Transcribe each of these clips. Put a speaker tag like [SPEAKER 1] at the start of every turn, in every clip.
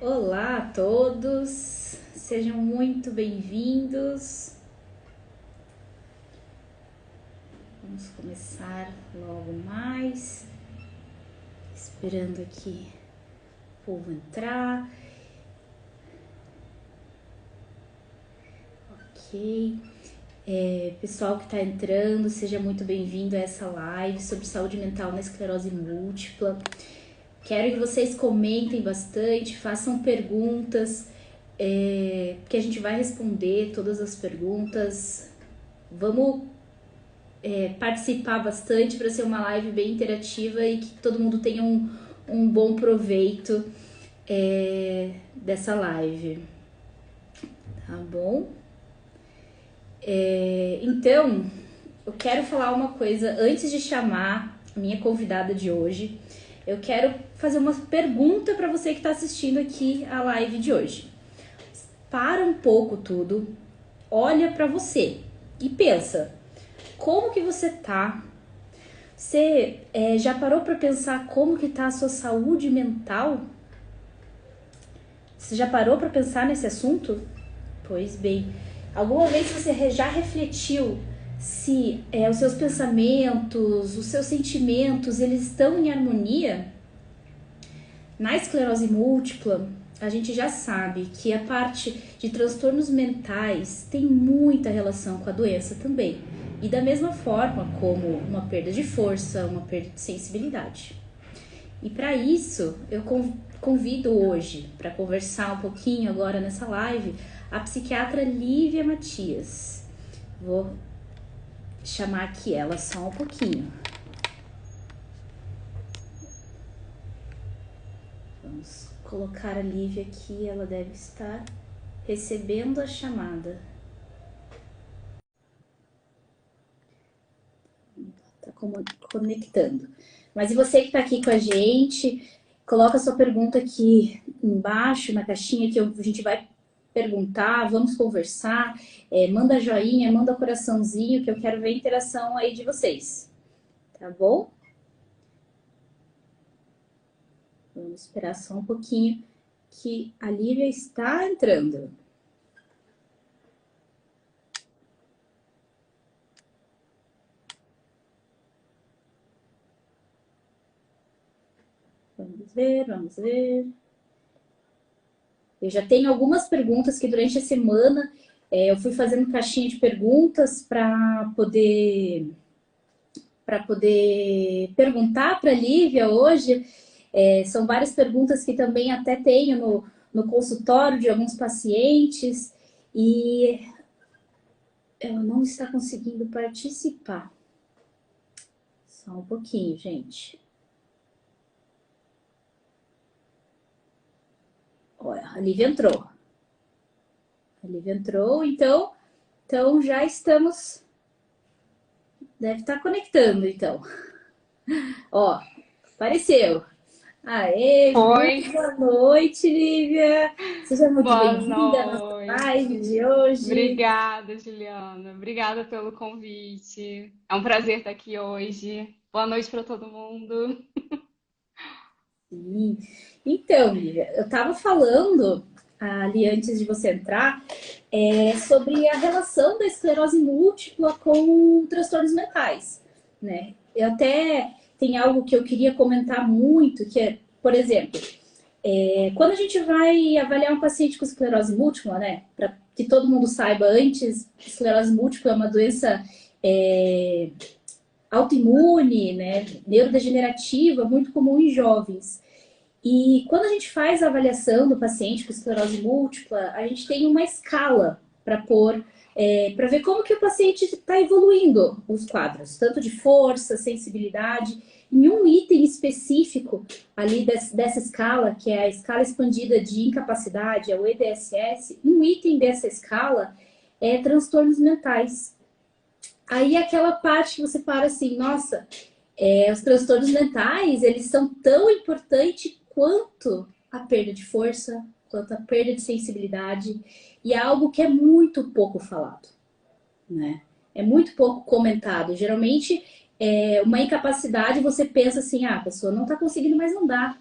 [SPEAKER 1] Olá a todos, sejam muito bem-vindos. Vamos começar logo mais, esperando aqui o povo entrar. Ok. Pessoal que está entrando, seja muito bem-vindo a essa live sobre saúde mental na esclerose múltipla. Quero que vocês comentem bastante, façam perguntas, que a gente vai responder todas as perguntas. Vamos participar bastante para ser uma live bem interativa e que todo mundo tenha um bom proveito dessa live. Tá bom? Então, eu quero falar uma coisa antes de chamar a minha convidada de hoje. Eu quero fazer uma pergunta para você que está assistindo aqui a live de hoje. Para um pouco tudo, olha para você e pensa, como que você tá? Você já parou para pensar como que tá a sua saúde mental? Você já parou para pensar nesse assunto? Pois bem, alguma vez você já refletiu se os seus pensamentos, os seus sentimentos, eles estão em harmonia? Na esclerose múltipla, a gente já sabe que a parte de transtornos mentais tem muita relação com a doença também. E da mesma forma como uma perda de força, uma perda de sensibilidade. E para isso, eu convido hoje, para conversar um pouquinho agora nessa live, a psiquiatra Lívia Matias. Vou chamar aqui ela só um pouquinho. Vamos colocar a Lívia aqui, ela deve estar recebendo a chamada. Tá conectando. Mas e você que está aqui com a gente, coloca a sua pergunta aqui embaixo na caixinha que a gente vai perguntar, vamos conversar, manda joinha, manda coraçãozinho que eu quero ver a interação aí de vocês, tá bom? Vamos esperar só um pouquinho que a Lívia está entrando. Vamos ver, vamos ver. Eu já tenho algumas perguntas que durante a semana eu fui fazendo caixinha de perguntas para poder perguntar para a Lívia hoje. São várias perguntas que também até tenho no consultório de alguns pacientes e ela não está conseguindo participar. Só um pouquinho, gente. Olha, a Lívia entrou. A Lívia entrou, então já estamos... Deve estar conectando, então. Ó, apareceu. Aê,
[SPEAKER 2] Oi,
[SPEAKER 1] muito boa noite, Lívia. Seja muito
[SPEAKER 2] boa
[SPEAKER 1] bem-vinda à nossa live
[SPEAKER 2] noite.
[SPEAKER 1] de hoje.
[SPEAKER 2] Obrigada, Juliana. Obrigada pelo convite. É um prazer estar aqui hoje. Boa noite para todo mundo.
[SPEAKER 1] Sim. Então, Lívia, eu estava falando ali antes de você entrar sobre a relação da esclerose múltipla com transtornos mentais, né? Eu até tem algo que eu queria comentar muito, que é, por exemplo, quando a gente vai avaliar um paciente com esclerose múltipla, né? Para que todo mundo saiba antes, esclerose múltipla é uma doença autoimune, né? Neurodegenerativa, muito comum em jovens. E quando a gente faz a avaliação do paciente com esclerose múltipla, a gente tem uma escala para pôr, para ver como que o paciente está evoluindo os quadros, tanto de força, sensibilidade. Em um item específico ali dessa escala, que é a escala expandida de incapacidade, é o EDSS, um item dessa escala é transtornos mentais. Aí aquela parte que você para assim, nossa, os transtornos mentais, eles são tão importantes quanto a perda de força, quanto a perda de sensibilidade, e é algo que é muito pouco falado, né? É muito pouco comentado. Geralmente, uma incapacidade, você pensa assim, a pessoa não está conseguindo mais andar.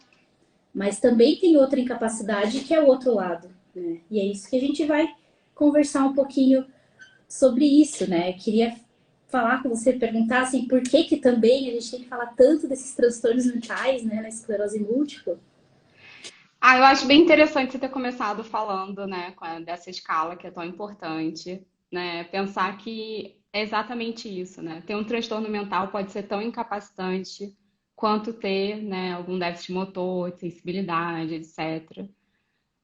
[SPEAKER 1] Mas também tem outra incapacidade que é o outro lado, né? E é isso que a gente vai conversar um pouquinho sobre isso, né? Eu queria falar com você, perguntar assim, por que que também a gente tem que falar tanto desses transtornos mentais, né, na esclerose múltipla?
[SPEAKER 2] Ah, eu acho bem interessante você ter começado falando, né, dessa escala que é tão importante, né? Pensar que é exatamente isso, né? Ter um transtorno mental pode ser tão incapacitante quanto ter, né, algum déficit motor, sensibilidade, etc.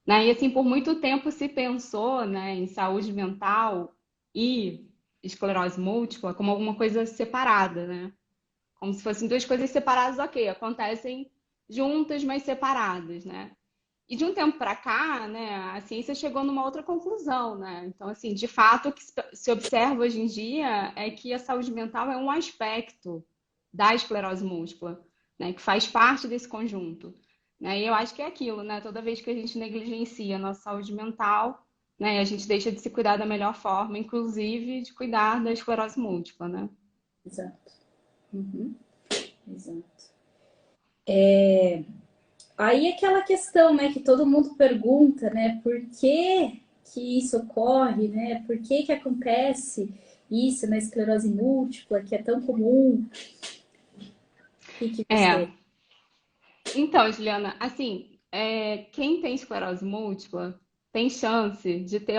[SPEAKER 2] Né? E assim, por muito tempo se pensou, né, em saúde mental e esclerose múltipla como alguma coisa separada, né? Como se fossem duas coisas separadas, ok, acontecem juntas, mas separadas, né? E de um tempo para cá, né, a ciência chegou numa outra conclusão, né? Então, assim, de fato, o que se observa hoje em dia é que a saúde mental é um aspecto da esclerose múltipla, né, que faz parte desse conjunto, né? E eu acho que é aquilo, né? Toda vez que a gente negligencia a nossa saúde mental, né, a gente deixa de se cuidar da melhor forma, inclusive de cuidar da esclerose múltipla, né?
[SPEAKER 1] Exato. Uhum, exato. Aí aquela questão, né, que todo mundo pergunta, né, por que que isso ocorre, né, por que que acontece isso na esclerose múltipla, que é tão comum? O que que você...
[SPEAKER 2] É, então, Juliana, assim, quem tem esclerose múltipla tem chance de ter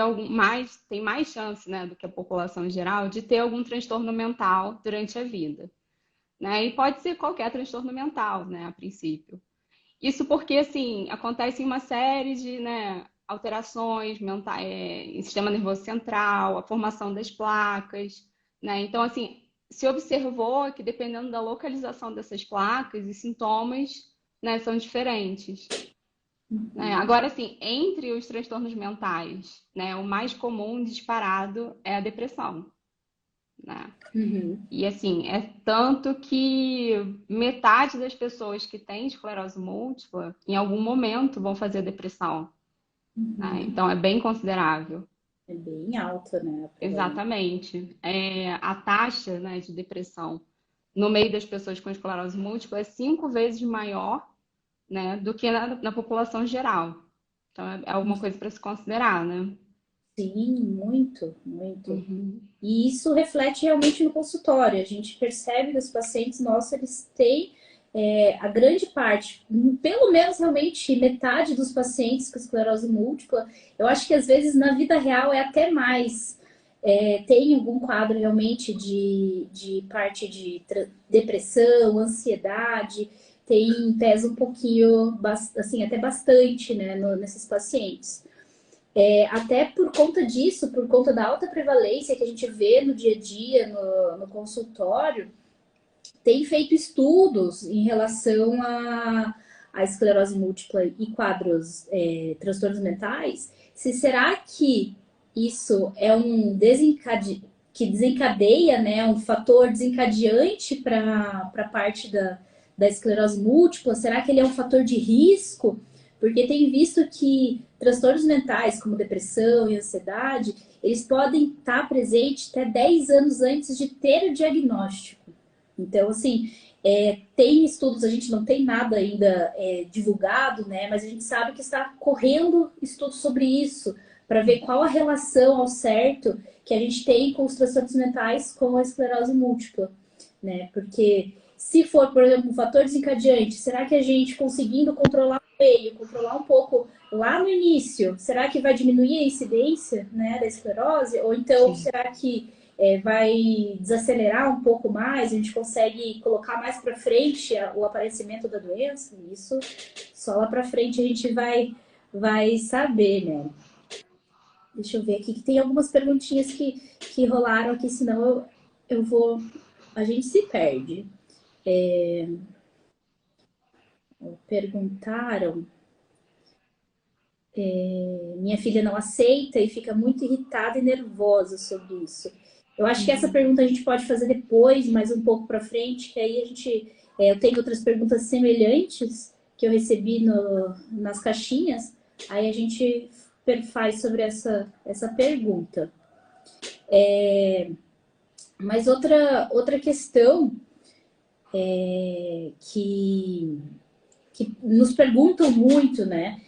[SPEAKER 2] tem mais chance, né, do que a população em geral, de ter algum transtorno mental durante a vida, né? E pode ser qualquer transtorno mental, né, a princípio. Isso porque, assim, acontece em uma série de, né, alterações mentais, em sistema nervoso central, a formação das placas, né? Então, assim, se observou que dependendo da localização dessas placas, os sintomas, né, são diferentes, né? Agora, assim, entre os transtornos mentais, né, o mais comum disparado é a depressão, né?
[SPEAKER 1] Uhum,
[SPEAKER 2] E assim, é tanto que metade das pessoas que têm esclerose múltipla, em algum momento, vão fazer depressão, né?
[SPEAKER 1] uhum.
[SPEAKER 2] Então é bem considerável.
[SPEAKER 1] É bem alta, né, a prevalência.
[SPEAKER 2] Exatamente. A taxa, né, de depressão no meio das pessoas com esclerose múltipla é 5 vezes maior, né, do que na população geral. Então é alguma coisa para se considerar, né?
[SPEAKER 1] Sim, muito, muito.
[SPEAKER 2] Uhum.
[SPEAKER 1] E isso reflete realmente no consultório. A gente percebe que os pacientes nossos, eles têm a grande parte, pelo menos realmente metade dos pacientes com esclerose múltipla, eu acho que às vezes na vida real é até mais. Tem algum quadro realmente de parte de depressão, ansiedade, pesa um pouquinho, assim, até bastante, né, nesses pacientes. Até por conta disso, por conta da alta prevalência que a gente vê no dia a dia, no consultório, tem feito estudos em relação à esclerose múltipla e quadros, transtornos mentais, se será que isso é que desencadeia, né, um fator desencadeante para a parte da esclerose múltipla? Será que ele é um fator de risco? Porque tem visto que transtornos mentais, como depressão e ansiedade, eles podem estar presentes até 10 anos antes de ter o diagnóstico. Então, assim, tem estudos, a gente não tem nada ainda divulgado, né? Mas a gente sabe que está correndo estudos sobre isso, para ver qual a relação ao certo que a gente tem com os transtornos mentais com a esclerose múltipla, né? Porque se for, por exemplo, um fator desencadeante, será que a gente conseguindo controlar o meio, controlar um pouco lá no início, será que vai diminuir a incidência, né, da esclerose? Ou então,
[SPEAKER 2] Sim.
[SPEAKER 1] será que vai desacelerar um pouco mais, a gente consegue colocar mais para frente o aparecimento da doença? Isso só lá para frente a gente vai saber, né? Deixa eu ver aqui, que tem algumas perguntinhas que rolaram aqui, senão eu vou. A gente se perde. Perguntaram. Minha filha não aceita e fica muito irritada e nervosa sobre isso. Eu acho que essa pergunta a gente pode fazer depois, mais um pouco para frente, que aí a gente. Eu tenho outras perguntas semelhantes que eu recebi nas caixinhas, aí a gente faz sobre essa pergunta. Mas outra questão que que nos perguntam muito, né?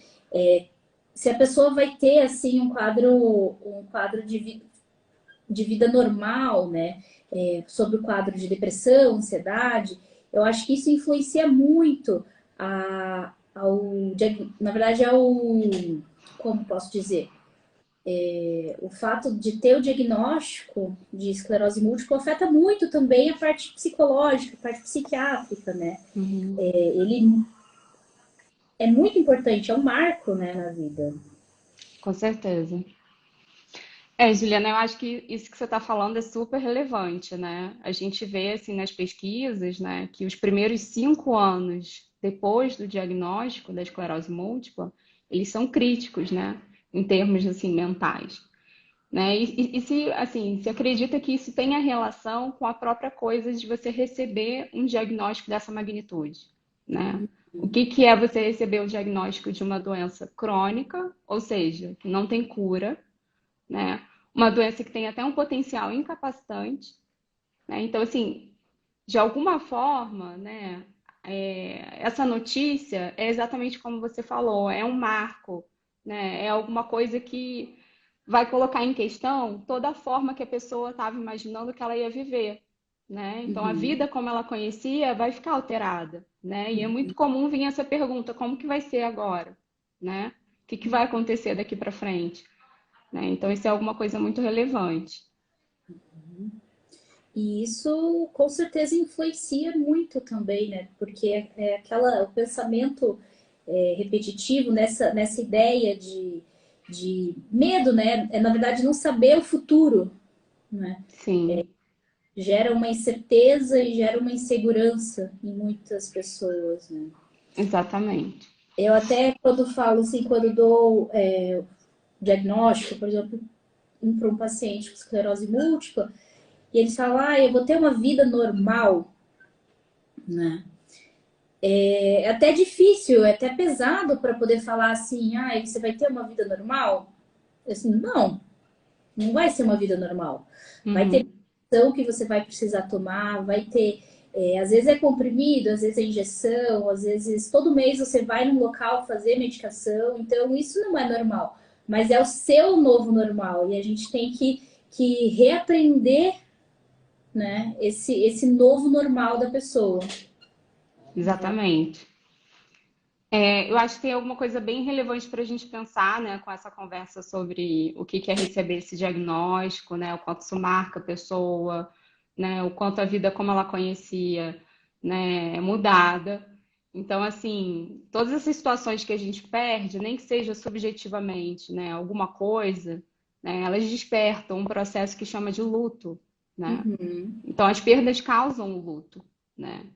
[SPEAKER 1] Se a pessoa vai ter assim um quadro de vida normal, né? Sobre o quadro de depressão, ansiedade, eu acho que isso influencia muito na verdade, como posso dizer? O fato de ter o diagnóstico de esclerose múltipla afeta muito também a parte psicológica, a parte psiquiátrica, né?
[SPEAKER 2] Uhum.
[SPEAKER 1] Ele é muito importante, é um marco, né, na vida.
[SPEAKER 2] Com certeza. Juliana, eu acho que isso que você está falando é super relevante, né? A gente vê, assim, nas pesquisas, né, que os primeiros 5 anos depois do diagnóstico da esclerose múltipla, eles são críticos, né, em termos, assim, mentais, né? E se, assim, se acredita que isso tenha relação com a própria coisa de você receber um diagnóstico dessa magnitude, né? O que que é você receber o diagnóstico de uma doença crônica, ou seja, que não tem cura, né? Uma doença que tem até um potencial incapacitante, né? Então, assim, de alguma forma, né, essa notícia é exatamente como você falou, é um marco, né? É alguma coisa que vai colocar em questão toda a forma que a pessoa estava imaginando que ela ia viver, né? Então, a
[SPEAKER 1] Uhum.
[SPEAKER 2] vida como ela conhecia vai ficar alterada, né? E é muito comum vir essa pergunta, como que vai ser agora, né? O que que vai acontecer daqui para frente? Né? Então, isso é alguma coisa muito relevante.
[SPEAKER 1] E isso com certeza influencia muito também, né? Porque o pensamento repetitivo nessa ideia de medo, né? Na verdade, não saber o futuro, né?
[SPEAKER 2] Sim,
[SPEAKER 1] Gera uma incerteza e gera uma insegurança em muitas pessoas, né?
[SPEAKER 2] exatamente.
[SPEAKER 1] Eu até quando falo assim, quando dou diagnóstico, por exemplo, para um paciente com esclerose múltipla, e eles falam, eu vou ter uma vida normal, né? É até difícil, é até pesado para poder falar assim, você vai ter uma vida normal? Assim, não vai ser uma vida normal. Vai ter
[SPEAKER 2] Uhum,
[SPEAKER 1] medicação que você vai precisar tomar, vai ter, às vezes é comprimido, às vezes é injeção, às vezes todo mês você vai num local fazer medicação, então isso não é normal, mas é o seu novo normal e a gente tem que reaprender, né, esse novo normal da pessoa.
[SPEAKER 2] exatamente. Eu acho que tem alguma coisa bem relevante para a gente pensar, né, com essa conversa sobre o que que é receber esse diagnóstico, né, o quanto isso marca a pessoa, né, o quanto a vida como ela conhecia, né, é mudada. Então, assim, todas essas situações que a gente perde, nem que seja subjetivamente, né, alguma coisa, né, elas despertam um processo que chama de luto, né?
[SPEAKER 1] Uhum,
[SPEAKER 2] Então, as perdas causam o luto, né?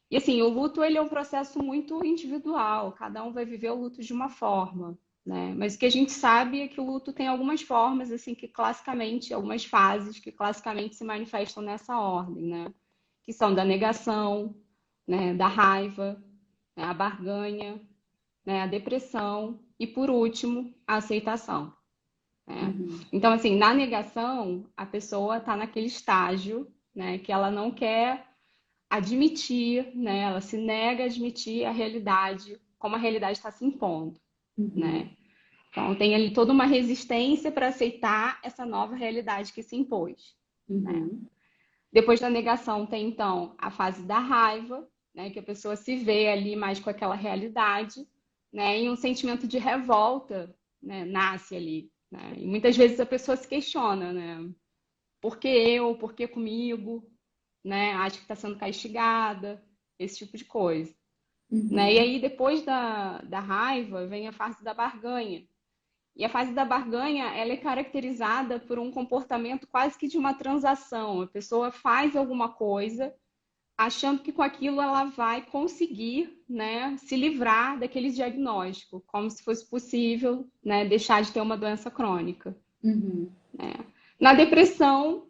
[SPEAKER 2] E assim, o luto ele é um processo muito individual, cada um vai viver o luto de uma forma, né? Mas o que a gente sabe é que o luto tem algumas formas, assim, que classicamente, algumas fases que classicamente se manifestam nessa ordem, né? Que são da negação, né? Da raiva, né? A barganha, né? A depressão e, por último, a aceitação, né?
[SPEAKER 1] uhum,
[SPEAKER 2] Então, assim, na negação, a pessoa está naquele estágio, né? Que ela não quer admitir, né? Ela se nega a admitir a realidade, como a realidade está se impondo,
[SPEAKER 1] uhum,
[SPEAKER 2] né? Então tem ali toda uma resistência para aceitar essa nova realidade que se impôs, né?
[SPEAKER 1] uhum,
[SPEAKER 2] Depois da negação tem então a fase da raiva, né? Que a pessoa se vê ali mais com aquela realidade, né? E um sentimento de revolta, né? Nasce ali, né? E muitas vezes a pessoa se questiona, né? Por que eu? Por que comigo? Né? Acha que está sendo castigada, esse tipo de coisa. Né? E
[SPEAKER 1] uhum,
[SPEAKER 2] aí, depois da raiva, vem a fase da barganha. E a fase da barganha, ela é caracterizada por um comportamento quase que de uma transação. A pessoa faz alguma coisa achando que com aquilo ela vai conseguir, né, se livrar daquele diagnóstico, como se fosse possível, né, deixar de ter uma doença crônica.
[SPEAKER 1] uhum,
[SPEAKER 2] Na depressão,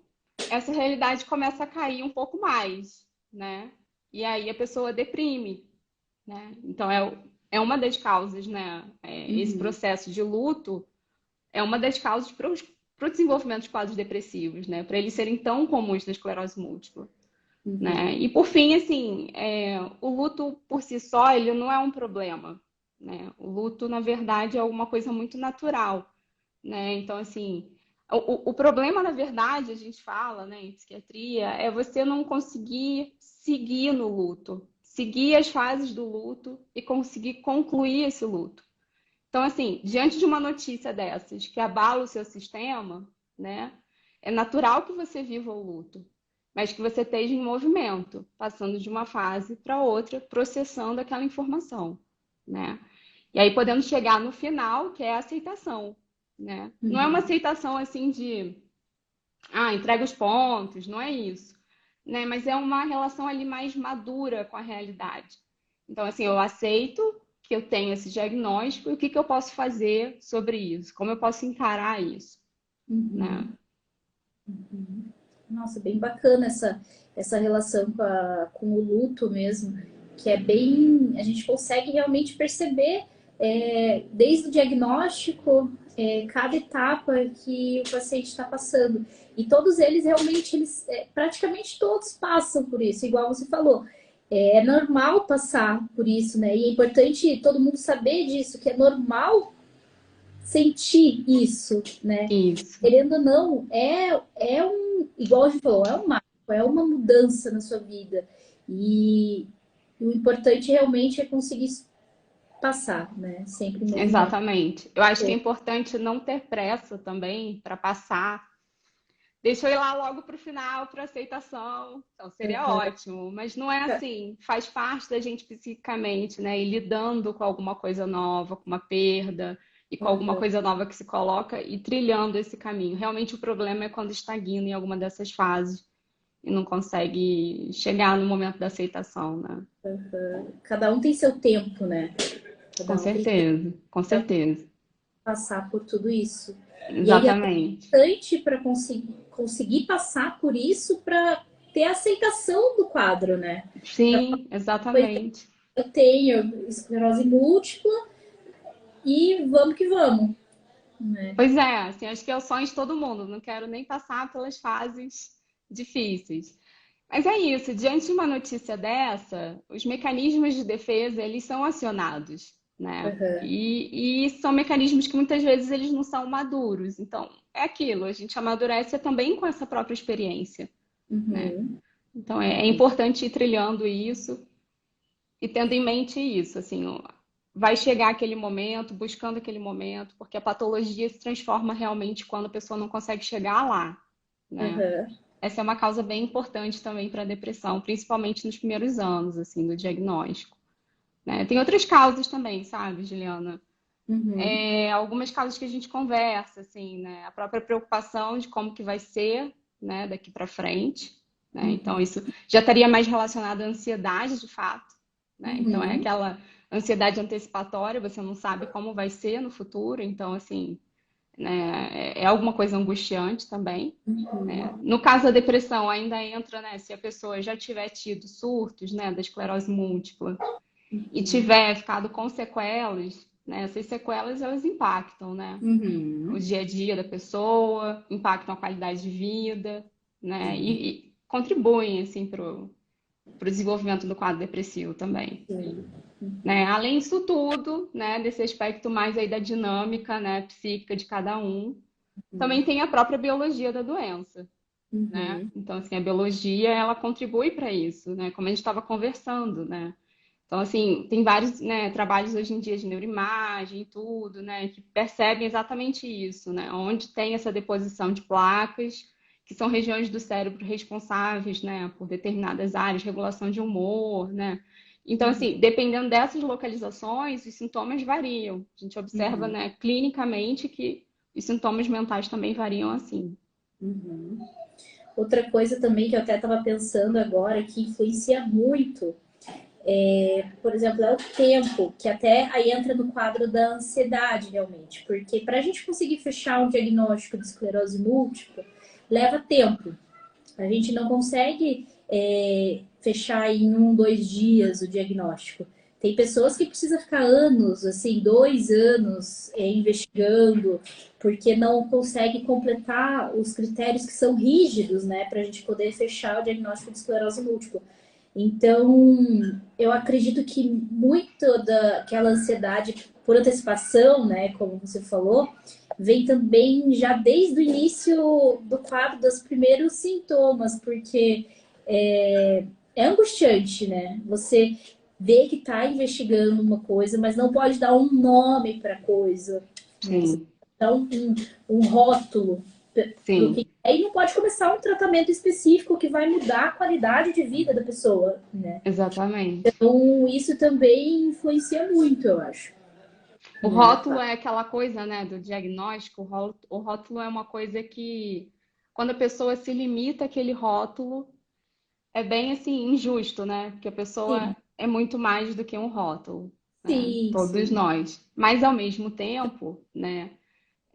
[SPEAKER 2] essa realidade começa a cair um pouco mais, né? E aí a pessoa deprime, né? Então é uma das causas, né? Esse
[SPEAKER 1] uhum.
[SPEAKER 2] processo de luto é uma das causas para o desenvolvimento de quadros depressivos, né? Para eles serem tão comuns na esclerose múltipla.
[SPEAKER 1] Uhum.
[SPEAKER 2] né? E por fim, assim, o luto por si só, ele não é um problema, né? O luto, na verdade, é uma coisa muito natural, né? Então, assim, o problema, na verdade, a gente fala, né, em psiquiatria, é você não conseguir seguir no luto, seguir as fases do luto e conseguir concluir esse luto. Então, assim, diante de uma notícia dessas que abala o seu sistema, né, é natural que você viva o luto, mas que você esteja em movimento, passando de uma fase para outra, processando aquela informação, né? E aí podendo chegar no final, que é a aceitação, né? Não é uma
[SPEAKER 1] Uhum.
[SPEAKER 2] aceitação assim de, entrega os pontos, não é isso, né? Mas é uma relação ali mais madura com a realidade. Então, assim, eu aceito que eu tenho esse diagnóstico e o que que eu posso fazer sobre isso, como eu posso encarar isso, né?
[SPEAKER 1] Uhum. Nossa, bem bacana essa relação com o luto mesmo, que é bem. A gente consegue realmente perceber, desde o diagnóstico, cada etapa que o paciente está passando. E todos eles realmente, praticamente todos passam por isso, igual você falou. É normal passar por isso, né? E é importante todo mundo saber disso, que é normal sentir isso, né?
[SPEAKER 2] Isso,
[SPEAKER 1] Querendo ou não, igual a gente falou, é um marco, é uma mudança na sua vida. E o importante realmente é conseguir passar, né? Sempre em movimento.
[SPEAKER 2] exatamente. Eu acho que é importante não ter pressa também para passar. Deixa eu ir lá logo para o final, para aceitação. Então, seria
[SPEAKER 1] Uhum.
[SPEAKER 2] ótimo. Mas não é assim. Faz parte da gente psicicamente, né? E lidando com alguma coisa nova, com uma perda, e com alguma
[SPEAKER 1] Uhum.
[SPEAKER 2] coisa nova que se coloca e trilhando esse caminho. Realmente o problema é quando estagna em alguma dessas fases e não consegue chegar no momento da aceitação, né?
[SPEAKER 1] Cada um tem seu tempo, né?
[SPEAKER 2] Com
[SPEAKER 1] Cada um tem tempo
[SPEAKER 2] certeza, com
[SPEAKER 1] para
[SPEAKER 2] certeza.
[SPEAKER 1] passar por tudo isso. E aí é
[SPEAKER 2] Exatamente.
[SPEAKER 1] importante para conseguir passar por isso para ter a aceitação do quadro, né?
[SPEAKER 2] Sim,
[SPEAKER 1] Pois
[SPEAKER 2] exatamente.
[SPEAKER 1] eu tenho esclerose múltipla e vamos que vamos, né?
[SPEAKER 2] Pois é, assim, acho que é o sonho de todo mundo. Não quero nem passar pelas fases difíceis. Mas é isso, diante de uma notícia dessa, os mecanismos de defesa, eles são acionados, né?
[SPEAKER 1] Uhum,
[SPEAKER 2] E são mecanismos que muitas vezes eles não são maduros. Então, é aquilo, a gente amadurece também com essa própria experiência, né?
[SPEAKER 1] uhum,
[SPEAKER 2] Então, é importante ir trilhando isso e tendo em mente isso, assim, ó, vai chegar aquele momento, buscando aquele momento, porque a patologia se transforma realmente quando a pessoa não consegue chegar lá, né?
[SPEAKER 1] uhum,
[SPEAKER 2] Essa é uma causa bem importante também para a depressão, principalmente nos primeiros anos, assim, do diagnóstico, né? Tem outras causas também, sabe, Juliana?
[SPEAKER 1] uhum,
[SPEAKER 2] Algumas causas que a gente conversa, assim, né? A própria preocupação de como que vai ser, né, daqui para frente, né? Então,
[SPEAKER 1] uhum,
[SPEAKER 2] isso já estaria mais relacionado à ansiedade, de fato, né? Então, é
[SPEAKER 1] uhum,
[SPEAKER 2] aquela ansiedade antecipatória, você não sabe como vai ser no futuro, então, assim, né, é alguma coisa angustiante também, né?
[SPEAKER 1] uhum,
[SPEAKER 2] No caso da depressão, ainda entra, né, se a pessoa já tiver tido surtos, né, da esclerose múltipla e tiver ficado com sequelas, né, essas sequelas elas impactam, né, o
[SPEAKER 1] uhum.
[SPEAKER 2] dia a dia da pessoa, impactam a qualidade de vida, né, e contribuem assim para o desenvolvimento do quadro depressivo também.
[SPEAKER 1] Sim.
[SPEAKER 2] Né? Além disso tudo, né, desse aspecto mais aí da dinâmica, né, psíquica de cada um, também tem a própria biologia da doença, né?
[SPEAKER 1] Uhum,
[SPEAKER 2] Então, assim, a biologia, ela contribui para isso, né? Como a gente estava conversando, né? Então, assim, tem vários, né, trabalhos hoje em dia de neuroimagem e tudo, né, que percebem exatamente isso, né? Onde tem essa deposição de placas, que são regiões do cérebro responsáveis, né, por determinadas áreas, regulação de humor, né? Então,
[SPEAKER 1] uhum,
[SPEAKER 2] assim, dependendo dessas localizações, os sintomas variam. A gente observa,
[SPEAKER 1] uhum,
[SPEAKER 2] né, clinicamente que os sintomas mentais também variam assim.
[SPEAKER 1] uhum. Outra coisa também que eu até estava pensando agora, que influencia muito, por exemplo, é o tempo, que até aí entra no quadro da ansiedade, realmente. Porque para a gente conseguir fechar um diagnóstico de esclerose múltipla, leva tempo. A gente não consegue fechar em 1, 2 dias o diagnóstico. Tem pessoas que precisam ficar anos, assim, 2 anos investigando, porque não consegue completar os critérios que são rígidos, né, para a gente poder fechar o diagnóstico de esclerose múltipla. Então, eu acredito que muito daquela ansiedade por antecipação, né, como você falou, vem também já desde o início do quadro, dos primeiros sintomas, porque é angustiante, né? Você vê que está investigando uma coisa, mas não pode dar um nome para a coisa, né? Você
[SPEAKER 2] Sim,
[SPEAKER 1] dá um rótulo para o
[SPEAKER 2] sim,
[SPEAKER 1] que é, e não pode começar um tratamento específico que vai mudar a qualidade de vida da pessoa, né?
[SPEAKER 2] exatamente.
[SPEAKER 1] Então, isso também influencia muito, eu acho,
[SPEAKER 2] O
[SPEAKER 1] né?
[SPEAKER 2] rótulo é aquela coisa, né, do diagnóstico. O rótulo é uma coisa que, quando a pessoa se limita àquele rótulo, é bem assim injusto, né? Porque a pessoa
[SPEAKER 1] Sim,
[SPEAKER 2] é muito mais do que um rótulo, né?
[SPEAKER 1] sim,
[SPEAKER 2] Todos
[SPEAKER 1] sim.
[SPEAKER 2] nós. Mas ao mesmo tempo, né?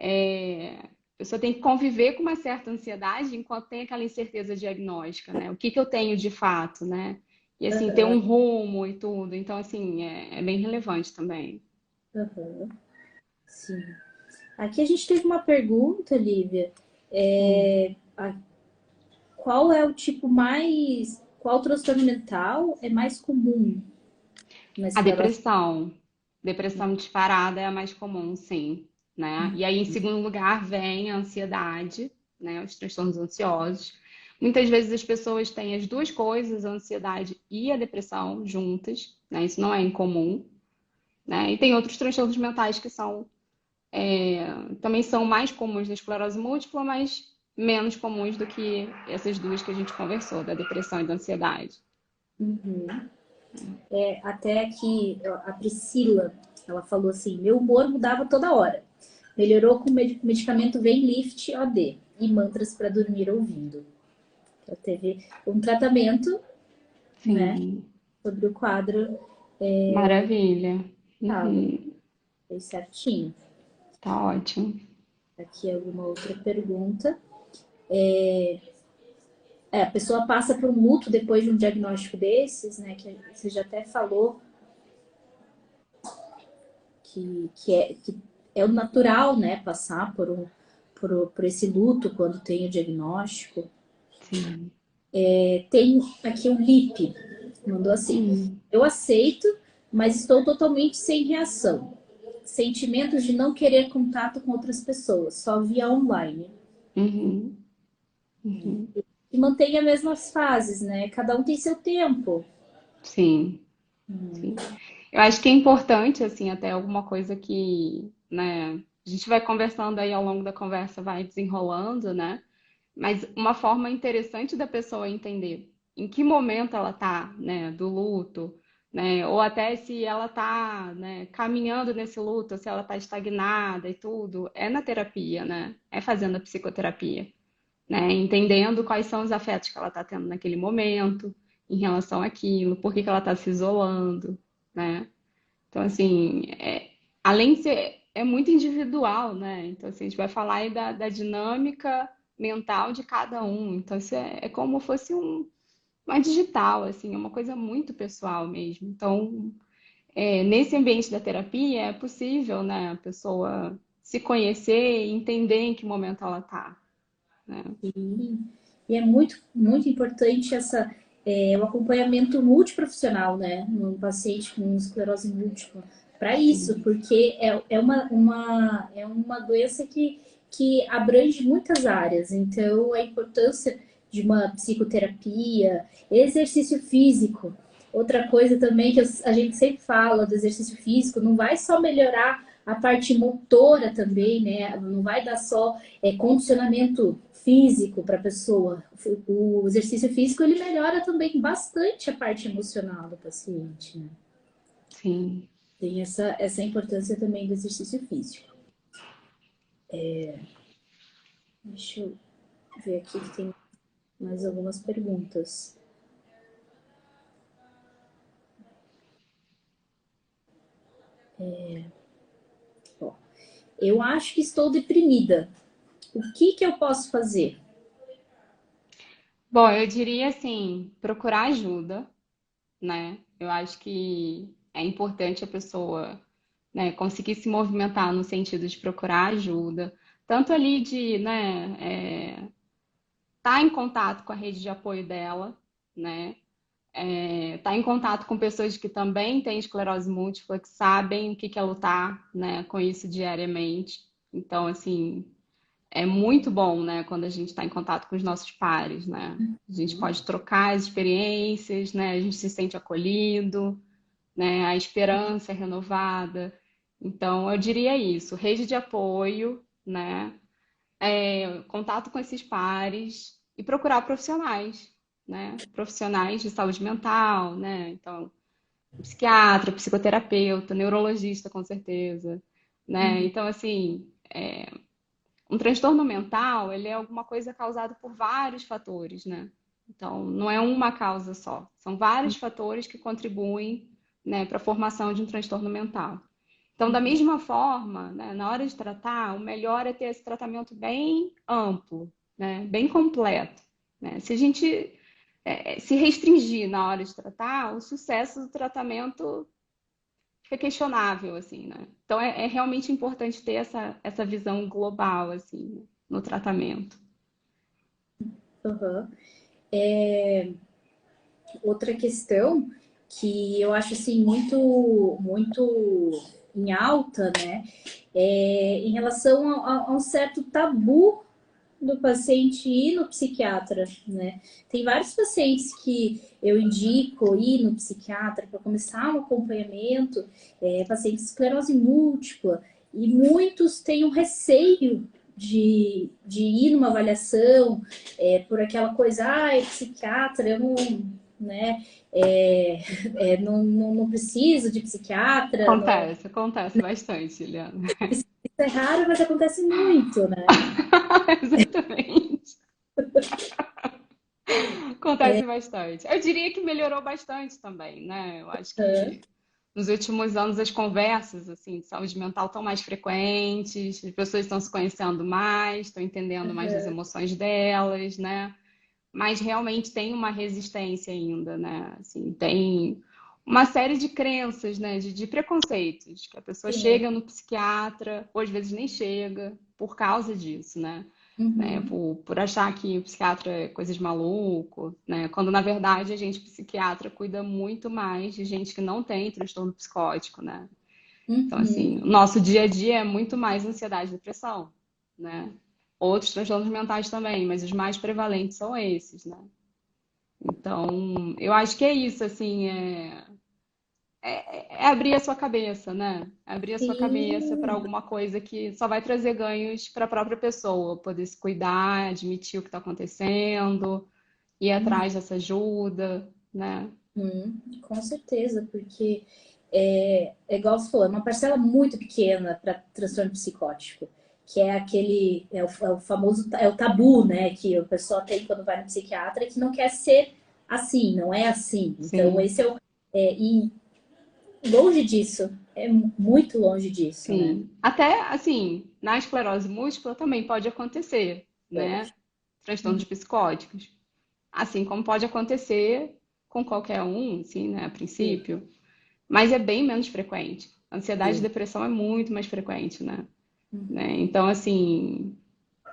[SPEAKER 2] A pessoa tem que conviver com uma certa ansiedade enquanto tem aquela incerteza diagnóstica, né? O que que eu tenho de fato, né? E assim, ter
[SPEAKER 1] Aham,
[SPEAKER 2] um rumo e tudo. Então, assim, é bem relevante também.
[SPEAKER 1] aham, sim. Aqui a gente teve uma pergunta, Lívia.
[SPEAKER 2] Hum.
[SPEAKER 1] Qual é o tipo mais. Qual transtorno mental é mais comum na
[SPEAKER 2] A
[SPEAKER 1] esclerose?
[SPEAKER 2] depressão. Depressão disparada é a mais comum, sim, né? E aí, em segundo lugar, vem a ansiedade, né? Os transtornos ansiosos. Muitas vezes as pessoas têm as duas coisas, a ansiedade e a depressão juntas, né? Isso não é incomum, né? E tem outros transtornos mentais que também são mais comuns na esclerose múltipla, mas menos comuns do que essas duas que a gente conversou, da depressão e da ansiedade.
[SPEAKER 1] Uhum. Até que a Priscila, ela falou assim: meu humor mudava toda hora. Melhorou com medicamento Venlift OD e mantras para dormir ouvindo. Ela teve um tratamento, né,
[SPEAKER 2] Sim,
[SPEAKER 1] sobre o quadro
[SPEAKER 2] maravilha.
[SPEAKER 1] mental.
[SPEAKER 2] Uhum.
[SPEAKER 1] Fez certinho.
[SPEAKER 2] Tá ótimo.
[SPEAKER 1] Aqui alguma outra pergunta. A pessoa passa por um luto depois de um diagnóstico desses, né? Que você já até falou que é o natural, né? Passar por esse luto quando tem o diagnóstico.
[SPEAKER 2] Sim.
[SPEAKER 1] Tem aqui o Lipe, mandou assim:
[SPEAKER 2] Hum.
[SPEAKER 1] eu aceito, mas estou totalmente sem reação. Sentimentos de não querer contato com outras pessoas, só via online.
[SPEAKER 2] Uhum. Uhum.
[SPEAKER 1] E mantém as mesmas fases, né? Cada um tem seu tempo.
[SPEAKER 2] Sim, sim. Eu acho que é importante, assim, até alguma coisa que, né, a gente vai conversando aí ao longo da conversa, vai desenrolando, né? Mas uma forma interessante da pessoa entender em que momento ela tá, né, do luto, né? Ou até se ela tá, né, caminhando nesse luto, se ela tá estagnada e tudo, é na terapia, né? É fazendo a psicoterapia, né? Entendendo quais são os afetos que ela está tendo naquele momento em relação àquilo, por que que ela está se isolando, né? Então, assim, além de ser, é muito individual, né? Então, assim, a gente vai falar aí da dinâmica mental de cada um. Então, isso é como fosse uma digital, assim, é uma coisa muito pessoal mesmo. Então, nesse ambiente da terapia, é possível, né, a pessoa se conhecer e entender em que momento ela está, né?
[SPEAKER 1] E é muito, muito importante o acompanhamento multiprofissional, né? No paciente com esclerose múltipla. Para isso,
[SPEAKER 2] Sim.
[SPEAKER 1] porque é uma doença que abrange muitas áreas. Então, a importância de uma psicoterapia, exercício físico. Outra coisa também que a gente sempre fala do exercício físico, não vai só melhorar a parte motora também, né? Não vai dar só condicionamento físico para a pessoa. O exercício físico ele melhora também bastante a parte emocional do paciente, né?
[SPEAKER 2] Sim.
[SPEAKER 1] Tem essa importância também do exercício físico. Deixa eu ver aqui que tem mais algumas perguntas. Ó, eu acho que estou deprimida. O que que eu posso fazer?
[SPEAKER 2] Bom, eu diria assim, procurar ajuda, né? Eu acho que é importante a pessoa, né, conseguir se movimentar no sentido de procurar ajuda, tanto ali de, né, tá em contato com a rede de apoio dela, né, tá em contato com pessoas que também têm esclerose múltipla, que sabem o que que é lutar, né, com isso diariamente. Então, assim, é muito bom, né, quando a gente está em contato com os nossos pares, né? A gente pode trocar as experiências, né? A gente se sente acolhido, né? A esperança é renovada. Então, eu diria isso, rede de apoio, né? Contato com esses pares e procurar profissionais, né? Profissionais de saúde mental, né? Então, psiquiatra, psicoterapeuta, neurologista, com certeza, né?
[SPEAKER 1] Uhum.
[SPEAKER 2] Então, assim, um transtorno mental, ele é alguma coisa causada por vários fatores, né? Então, não é uma causa só. São vários fatores que contribuem, né, para a formação de um transtorno mental. Então, da mesma forma, né, na hora de tratar, o melhor é ter esse tratamento bem amplo, né, bem completo, né? Se a gente se restringir na hora de tratar, o sucesso do tratamento fica questionável, assim, né? Então, é realmente importante ter essa visão global, assim, né, no tratamento.
[SPEAKER 1] Uhum. Outra questão que eu acho assim muito em alta, né, é em relação a um certo tabu do paciente ir no psiquiatra, né? Tem vários pacientes que eu indico ir no psiquiatra para começar um acompanhamento, pacientes de esclerose múltipla, e muitos têm um receio de ir numa avaliação, por aquela coisa, é psiquiatra, eu não, né, não preciso de psiquiatra, não,
[SPEAKER 2] Acontece bastante, Juliana.
[SPEAKER 1] isso é raro, mas acontece muito, né?
[SPEAKER 2] Exatamente. Acontece bastante. Eu diria que melhorou bastante também, né? Eu acho que nos últimos anos as conversas assim de saúde mental estão mais frequentes, as pessoas estão se conhecendo mais, estão entendendo mais das emoções delas, né? Mas realmente tem uma resistência ainda, né? Assim, tem uma série de crenças, né? De preconceitos, que a pessoa
[SPEAKER 1] Sim.
[SPEAKER 2] chega no psiquiatra, ou às vezes nem chega, por causa disso, né?
[SPEAKER 1] Uhum.
[SPEAKER 2] Por achar que o psiquiatra é coisa de maluco, né? Quando na verdade a gente psiquiatra cuida muito mais de gente que não tem transtorno psicótico, né? Então, assim,
[SPEAKER 1] Uhum.
[SPEAKER 2] o nosso dia a dia é muito mais ansiedade e depressão, né? Outros transtornos mentais também, mas os mais prevalentes são esses, né? Então, eu acho que é isso, assim, é abrir a sua cabeça, né? Abrir a sua cabeça para
[SPEAKER 1] Sim.
[SPEAKER 2] alguma coisa que só vai trazer ganhos para a própria pessoa, poder se cuidar, admitir o que está acontecendo, ir atrás dessa ajuda, né?
[SPEAKER 1] Com certeza, porque é igual você falou, é uma parcela muito pequena para transtorno psicótico, que é aquele, é o famoso, é o tabu, né, que o pessoal tem quando vai no psiquiatra, que não quer ser assim, não é assim. Então,
[SPEAKER 2] Sim,
[SPEAKER 1] esse e longe disso, é muito longe disso, né?
[SPEAKER 2] sim. Até, assim, na esclerose múltipla também pode acontecer, né?
[SPEAKER 1] Pode.
[SPEAKER 2] Transtornos psicóticos. Assim como pode acontecer com qualquer um, assim, né, a
[SPEAKER 1] Sim,
[SPEAKER 2] princípio, mas é bem menos frequente. Ansiedade e
[SPEAKER 1] sim.
[SPEAKER 2] depressão é muito mais frequente, né? Então, assim,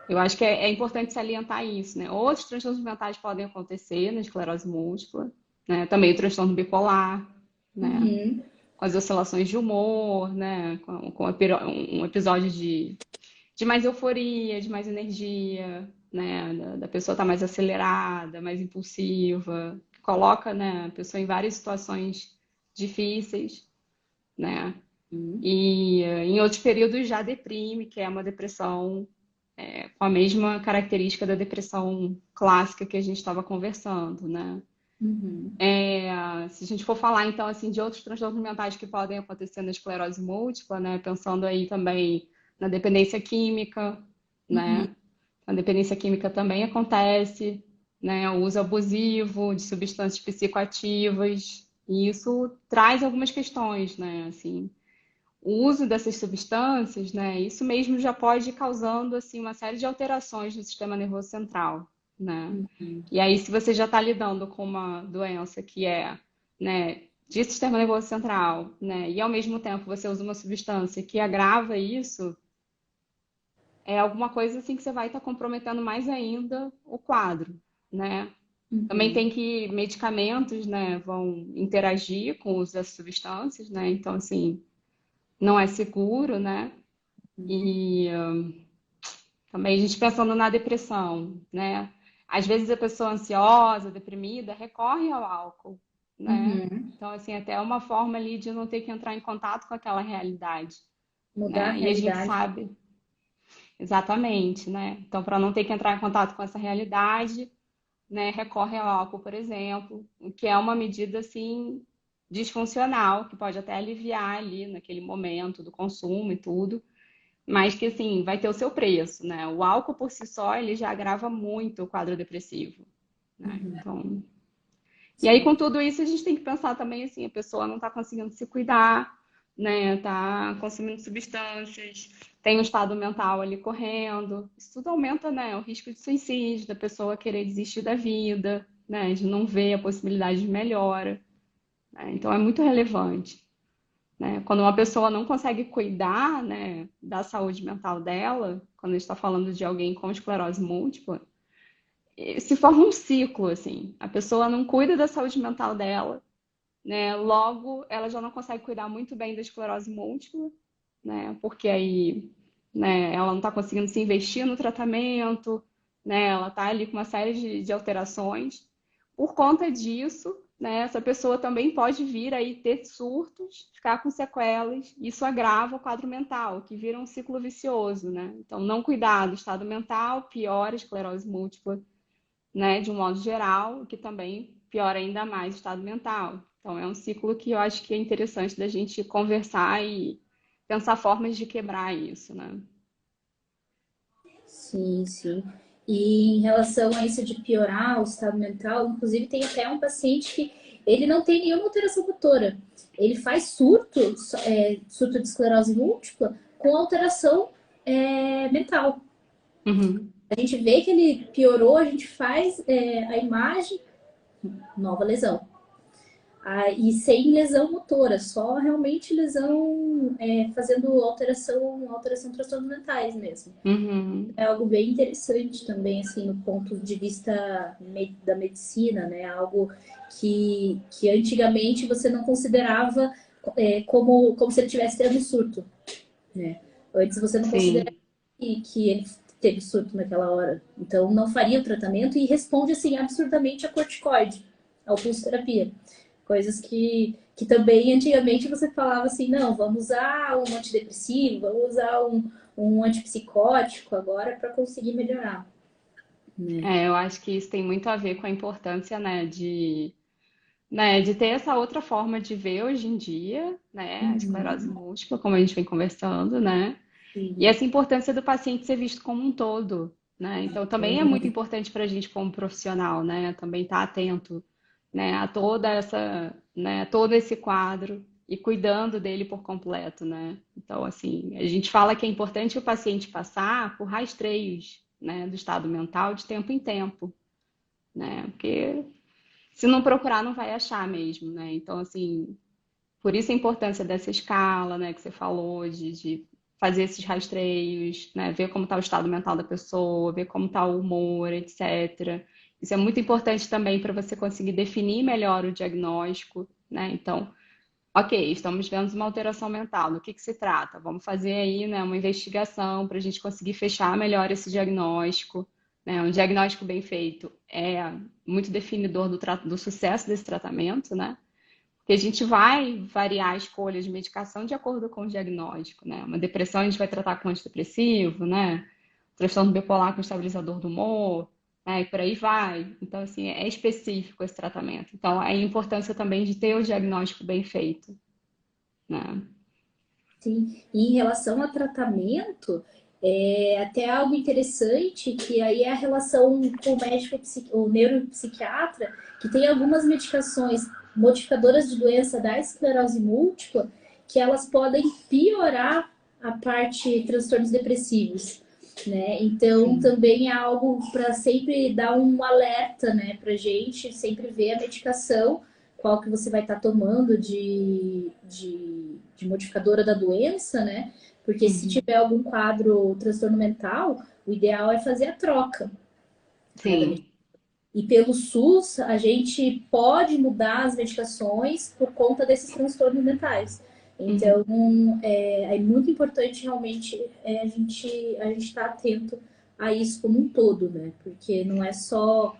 [SPEAKER 2] eu acho que é importante salientar isso, né? Outros transtornos mentais podem acontecer na esclerose múltipla, né? Também o transtorno bipolar, né?
[SPEAKER 1] Uhum.
[SPEAKER 2] Com as oscilações de humor, né? Com um episódio de mais euforia, de mais energia, né? Da pessoa estar mais acelerada, mais impulsiva, que coloca, né, a pessoa em várias situações difíceis, né? E em outros períodos já deprime, que é uma depressão com a mesma característica da depressão clássica que a gente estava conversando, né?
[SPEAKER 1] Uhum.
[SPEAKER 2] Se a gente for falar então assim de outros transtornos mentais que podem acontecer na esclerose múltipla, né? Pensando aí também na dependência química,
[SPEAKER 1] Uhum.
[SPEAKER 2] né? A dependência química também acontece, né? O uso abusivo de substâncias psicoativas, e isso traz algumas questões, né? Assim, o uso dessas substâncias, né? Isso mesmo já pode ir causando assim uma série de alterações no sistema nervoso central, né?
[SPEAKER 1] Uhum.
[SPEAKER 2] E aí, se você já está lidando com uma doença que é, né, de sistema nervoso central, né? E ao mesmo tempo você usa uma substância que agrava isso, é alguma coisa assim que você vai estar comprometendo mais ainda o quadro, né? Também
[SPEAKER 1] Uhum.
[SPEAKER 2] tem que medicamentos, né, vão interagir com o uso das substâncias, né? Então, assim, não é seguro, né? E também a gente pensando na depressão, né? Às vezes a pessoa ansiosa, deprimida, recorre ao álcool, né?
[SPEAKER 1] Uhum.
[SPEAKER 2] Então, assim, até é uma forma ali de não ter que entrar em contato com aquela realidade,
[SPEAKER 1] Mudar a
[SPEAKER 2] né? E a gente
[SPEAKER 1] realidade.
[SPEAKER 2] sabe exatamente, né? Então, para não ter que entrar em contato com essa realidade, né, recorre ao álcool, por exemplo, o que é uma medida assim disfuncional, que pode até aliviar ali naquele momento do consumo e tudo, mas que assim vai ter o seu preço, né? O álcool por si só ele já agrava muito o quadro depressivo, né? Então, e aí
[SPEAKER 1] Sim.
[SPEAKER 2] com tudo isso a gente tem que pensar também assim, a pessoa não está conseguindo se cuidar, né? Tá consumindo substâncias, tem um estado mental ali correndo, isso tudo aumenta, né, o risco de suicídio, da pessoa querer desistir da vida, né? De não ver a possibilidade de melhora, né? Então é muito relevante, né? Quando uma pessoa não consegue cuidar, né, da saúde mental dela, quando a gente está falando de alguém com esclerose múltipla, se forma um ciclo, assim. A pessoa não cuida da saúde mental dela, né? Logo, ela já não consegue cuidar muito bem da esclerose múltipla, né? Porque aí, né, ela não está conseguindo se investir no tratamento, né? Ela está ali com uma série de alterações. Por conta disso, né, essa pessoa também pode vir aí ter surtos, ficar com sequelas, isso agrava o quadro mental, que vira um ciclo vicioso, né? Então, não cuidar do estado mental piora a esclerose múltipla, né, de um modo geral, o que também piora ainda mais o estado mental. Então, é um ciclo que eu acho que é interessante da gente conversar e pensar formas de quebrar isso, né?
[SPEAKER 1] Sim, sim. E em relação a isso de piorar o estado mental, inclusive tem até um paciente que ele não tem nenhuma alteração motora. Ele faz surto, surto de esclerose múltipla com alteração mental.
[SPEAKER 2] Uhum.
[SPEAKER 1] A gente vê que ele piorou, a gente faz a imagem, nova lesão. E sem lesão motora, só realmente lesão fazendo alteração transtornos mentais mesmo.
[SPEAKER 2] Uhum.
[SPEAKER 1] É algo bem interessante também, assim, no ponto de vista da medicina, né? Algo que antigamente você não considerava como se ele tivesse tendo surto, né? Antes você não considerava
[SPEAKER 2] Sim,
[SPEAKER 1] que ele teve surto naquela hora. Então não faria o tratamento e responde, assim, absurdamente a corticoide, a pulsoterapia. Coisas que também antigamente você falava assim, não, vamos usar um antidepressivo, vamos usar um antipsicótico agora para conseguir melhorar, né?
[SPEAKER 2] eu acho que isso tem muito a ver com a importância, né, de ter essa outra forma de ver hoje em dia, né, a esclerose
[SPEAKER 1] Uhum.
[SPEAKER 2] múltipla, como a gente vem conversando, né? E
[SPEAKER 1] Sim,
[SPEAKER 2] essa importância do paciente ser visto como um todo, né? Então também é muito
[SPEAKER 1] muito.
[SPEAKER 2] importante para a gente como profissional, né? Também estar atento, né, a toda essa, né, todo esse quadro e cuidando dele por completo, né? Então, assim, a gente fala que é importante o paciente passar por rastreios, né, do estado mental de tempo em tempo, né? Porque se não procurar, não vai achar mesmo, né? Então, assim, por isso a importância dessa escala, né, que você falou, de fazer esses rastreios, né, ver como está o estado mental da pessoa, ver como está o humor, etc. Isso é muito importante também para você conseguir definir melhor o diagnóstico, né? Então, ok, estamos vendo uma alteração mental, do que se trata? Vamos fazer aí, né, uma investigação para a gente conseguir fechar melhor esse diagnóstico, né? Um diagnóstico bem feito é muito definidor do sucesso desse tratamento, né? Porque a gente vai variar a escolha de medicação de acordo com o diagnóstico, né? Uma depressão a gente vai tratar com antidepressivo, né? Transtorno bipolar com estabilizador do humor, né? E por aí vai. Então, assim, é específico esse tratamento. Então, é a importância também de ter o diagnóstico bem feito, né?
[SPEAKER 1] Sim. E em relação a tratamento, até algo interessante, que aí é a relação com o médico, o neuropsiquiatra, que tem algumas medicações modificadoras de doença da esclerose múltipla, que elas podem piorar a parte transtornos depressivos, né? Então
[SPEAKER 2] Sim.
[SPEAKER 1] também é algo para sempre dar um alerta, né, para gente sempre ver a medicação qual que você vai estar tomando de modificadora da doença, né? Porque se
[SPEAKER 2] Uhum.
[SPEAKER 1] tiver algum quadro transtorno mental, o ideal é fazer a troca, né, da
[SPEAKER 2] Sim.
[SPEAKER 1] e pelo SUS, a gente pode mudar as medicações por conta desses transtornos mentais.
[SPEAKER 2] Uhum.
[SPEAKER 1] Então, é muito importante realmente a gente estar atento a isso como um todo, né? Porque não é só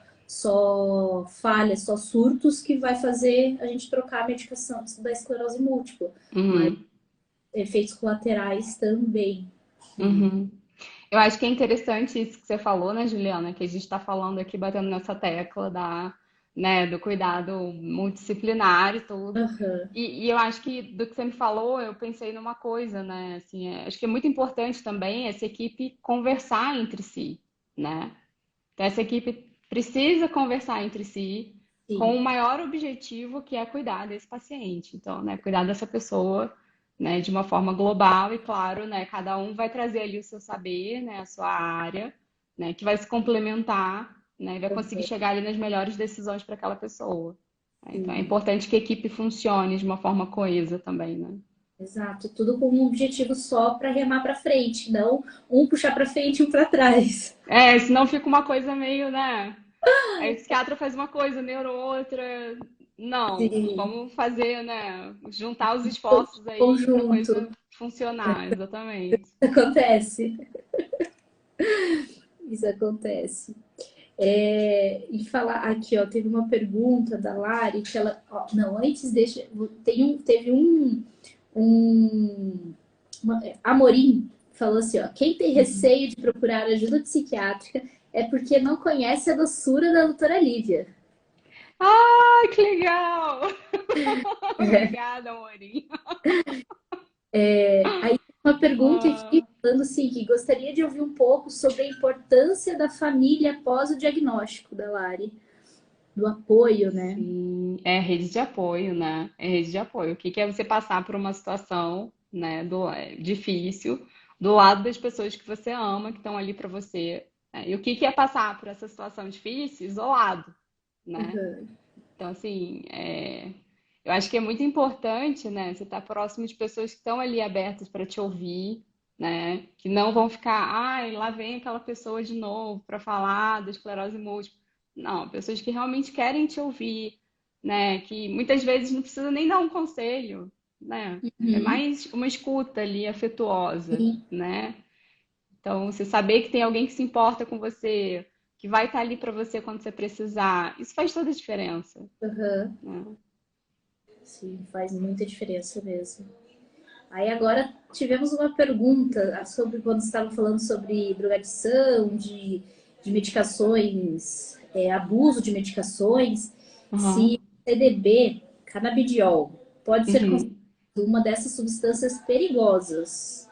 [SPEAKER 1] falhas, só surtos que vai fazer a gente trocar a medicação da esclerose múltipla, mas
[SPEAKER 2] Uhum.
[SPEAKER 1] efeitos colaterais também. Né?
[SPEAKER 2] Uhum. Eu acho que é interessante isso que você falou, né, Juliana? Que a gente está falando aqui, batendo nessa tecla né, do cuidado multidisciplinar e tudo.
[SPEAKER 1] Aham,
[SPEAKER 2] E eu acho que do que você me falou, eu pensei numa coisa, né? Assim, acho que é muito importante também essa equipe conversar entre si, né? Então, essa equipe precisa conversar entre si com o
[SPEAKER 1] sim.
[SPEAKER 2] maior objetivo, que é cuidar desse paciente. Então, né, cuidar dessa pessoa, né, de uma forma global e, claro, né, cada um vai trazer ali o seu saber, né, a sua área, né, que vai se complementar, né, e vai conseguir chegar ali nas melhores decisões para aquela pessoa. Então, é
[SPEAKER 1] Sim.
[SPEAKER 2] importante que a equipe funcione de uma forma coesa também, né?
[SPEAKER 1] Exato, tudo com um objetivo só para remar para frente, não um puxar para frente e um para trás.
[SPEAKER 2] É, senão fica uma coisa meio, né? Aí o psiquiatra faz uma coisa, neuro outra. Não,
[SPEAKER 1] Sim,
[SPEAKER 2] vamos fazer, né? Juntar os esforços aí para a
[SPEAKER 1] conjunto,
[SPEAKER 2] coisa funcionar, exatamente.
[SPEAKER 1] acontece, isso acontece. E falar aqui, ó, teve uma pergunta da Lari que ela, ó, não, antes deixa, teve um Amorim falou assim, ó, quem tem
[SPEAKER 2] Uhum.
[SPEAKER 1] receio de procurar ajuda psiquiátrica é porque não conhece a doçura da doutora Lívia.
[SPEAKER 2] Ai, que legal! Obrigada, Amorim.
[SPEAKER 1] Aí uma pergunta aqui
[SPEAKER 2] Ah,
[SPEAKER 1] falando assim, que gostaria de ouvir um pouco sobre a importância da família após o diagnóstico da Lari, do apoio, né?
[SPEAKER 2] sim, é rede de apoio, né? É rede de apoio. O que que é você passar por uma situação, né, difícil, do lado das pessoas que você ama, que estão ali para você, né? E o que que é passar por essa situação difícil isolado, né?
[SPEAKER 1] Uhum.
[SPEAKER 2] Então, assim, eu acho que é muito importante, né, você estar próximo de pessoas que estão ali abertas para te ouvir, né, que não vão ficar, ai, lá vem aquela pessoa de novo para falar da esclerose múltipla. Não, pessoas que realmente querem te ouvir, né, que muitas vezes não precisa nem dar um conselho, né, é
[SPEAKER 1] Uhum.
[SPEAKER 2] mais uma escuta ali afetuosa,
[SPEAKER 1] Sim.
[SPEAKER 2] né. Então, você saber que tem alguém que se importa com você, que vai estar ali para você quando você precisar, isso faz toda a diferença,
[SPEAKER 1] Uhum.
[SPEAKER 2] né?
[SPEAKER 1] Sim, faz muita diferença mesmo. Aí agora tivemos uma pergunta sobre quando você estava falando sobre drogadição, de medicações, abuso de medicações, se
[SPEAKER 2] Aham.
[SPEAKER 1] CDB, canabidiol, pode ser considerado
[SPEAKER 2] Uhum.
[SPEAKER 1] uma dessas substâncias perigosas.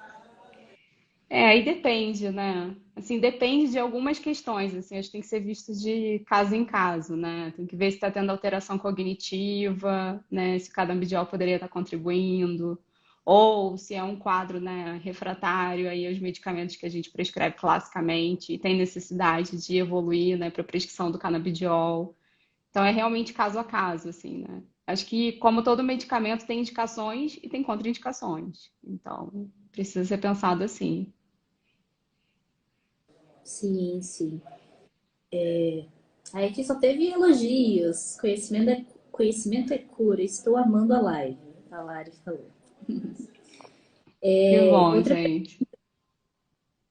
[SPEAKER 2] Aí depende, né? Assim, depende de algumas questões, assim, acho que tem que ser visto de caso em caso, né? Tem que ver se está tendo alteração cognitiva, né? Se cada canabidiol poderia estar contribuindo, ou se é um quadro, né, refratário aí aos medicamentos que a gente prescreve classicamente e tem necessidade de evoluir, né, para prescrição do canabidiol. Então é realmente caso a caso, assim, né? Acho que, como todo medicamento, tem indicações e tem contraindicações. Então, precisa ser pensado assim.
[SPEAKER 1] Sim, sim. Aí aqui só teve elogios. Conhecimento é cura. Estou amando a live. A Lari falou.
[SPEAKER 2] Que bom,
[SPEAKER 1] Outra
[SPEAKER 2] gente.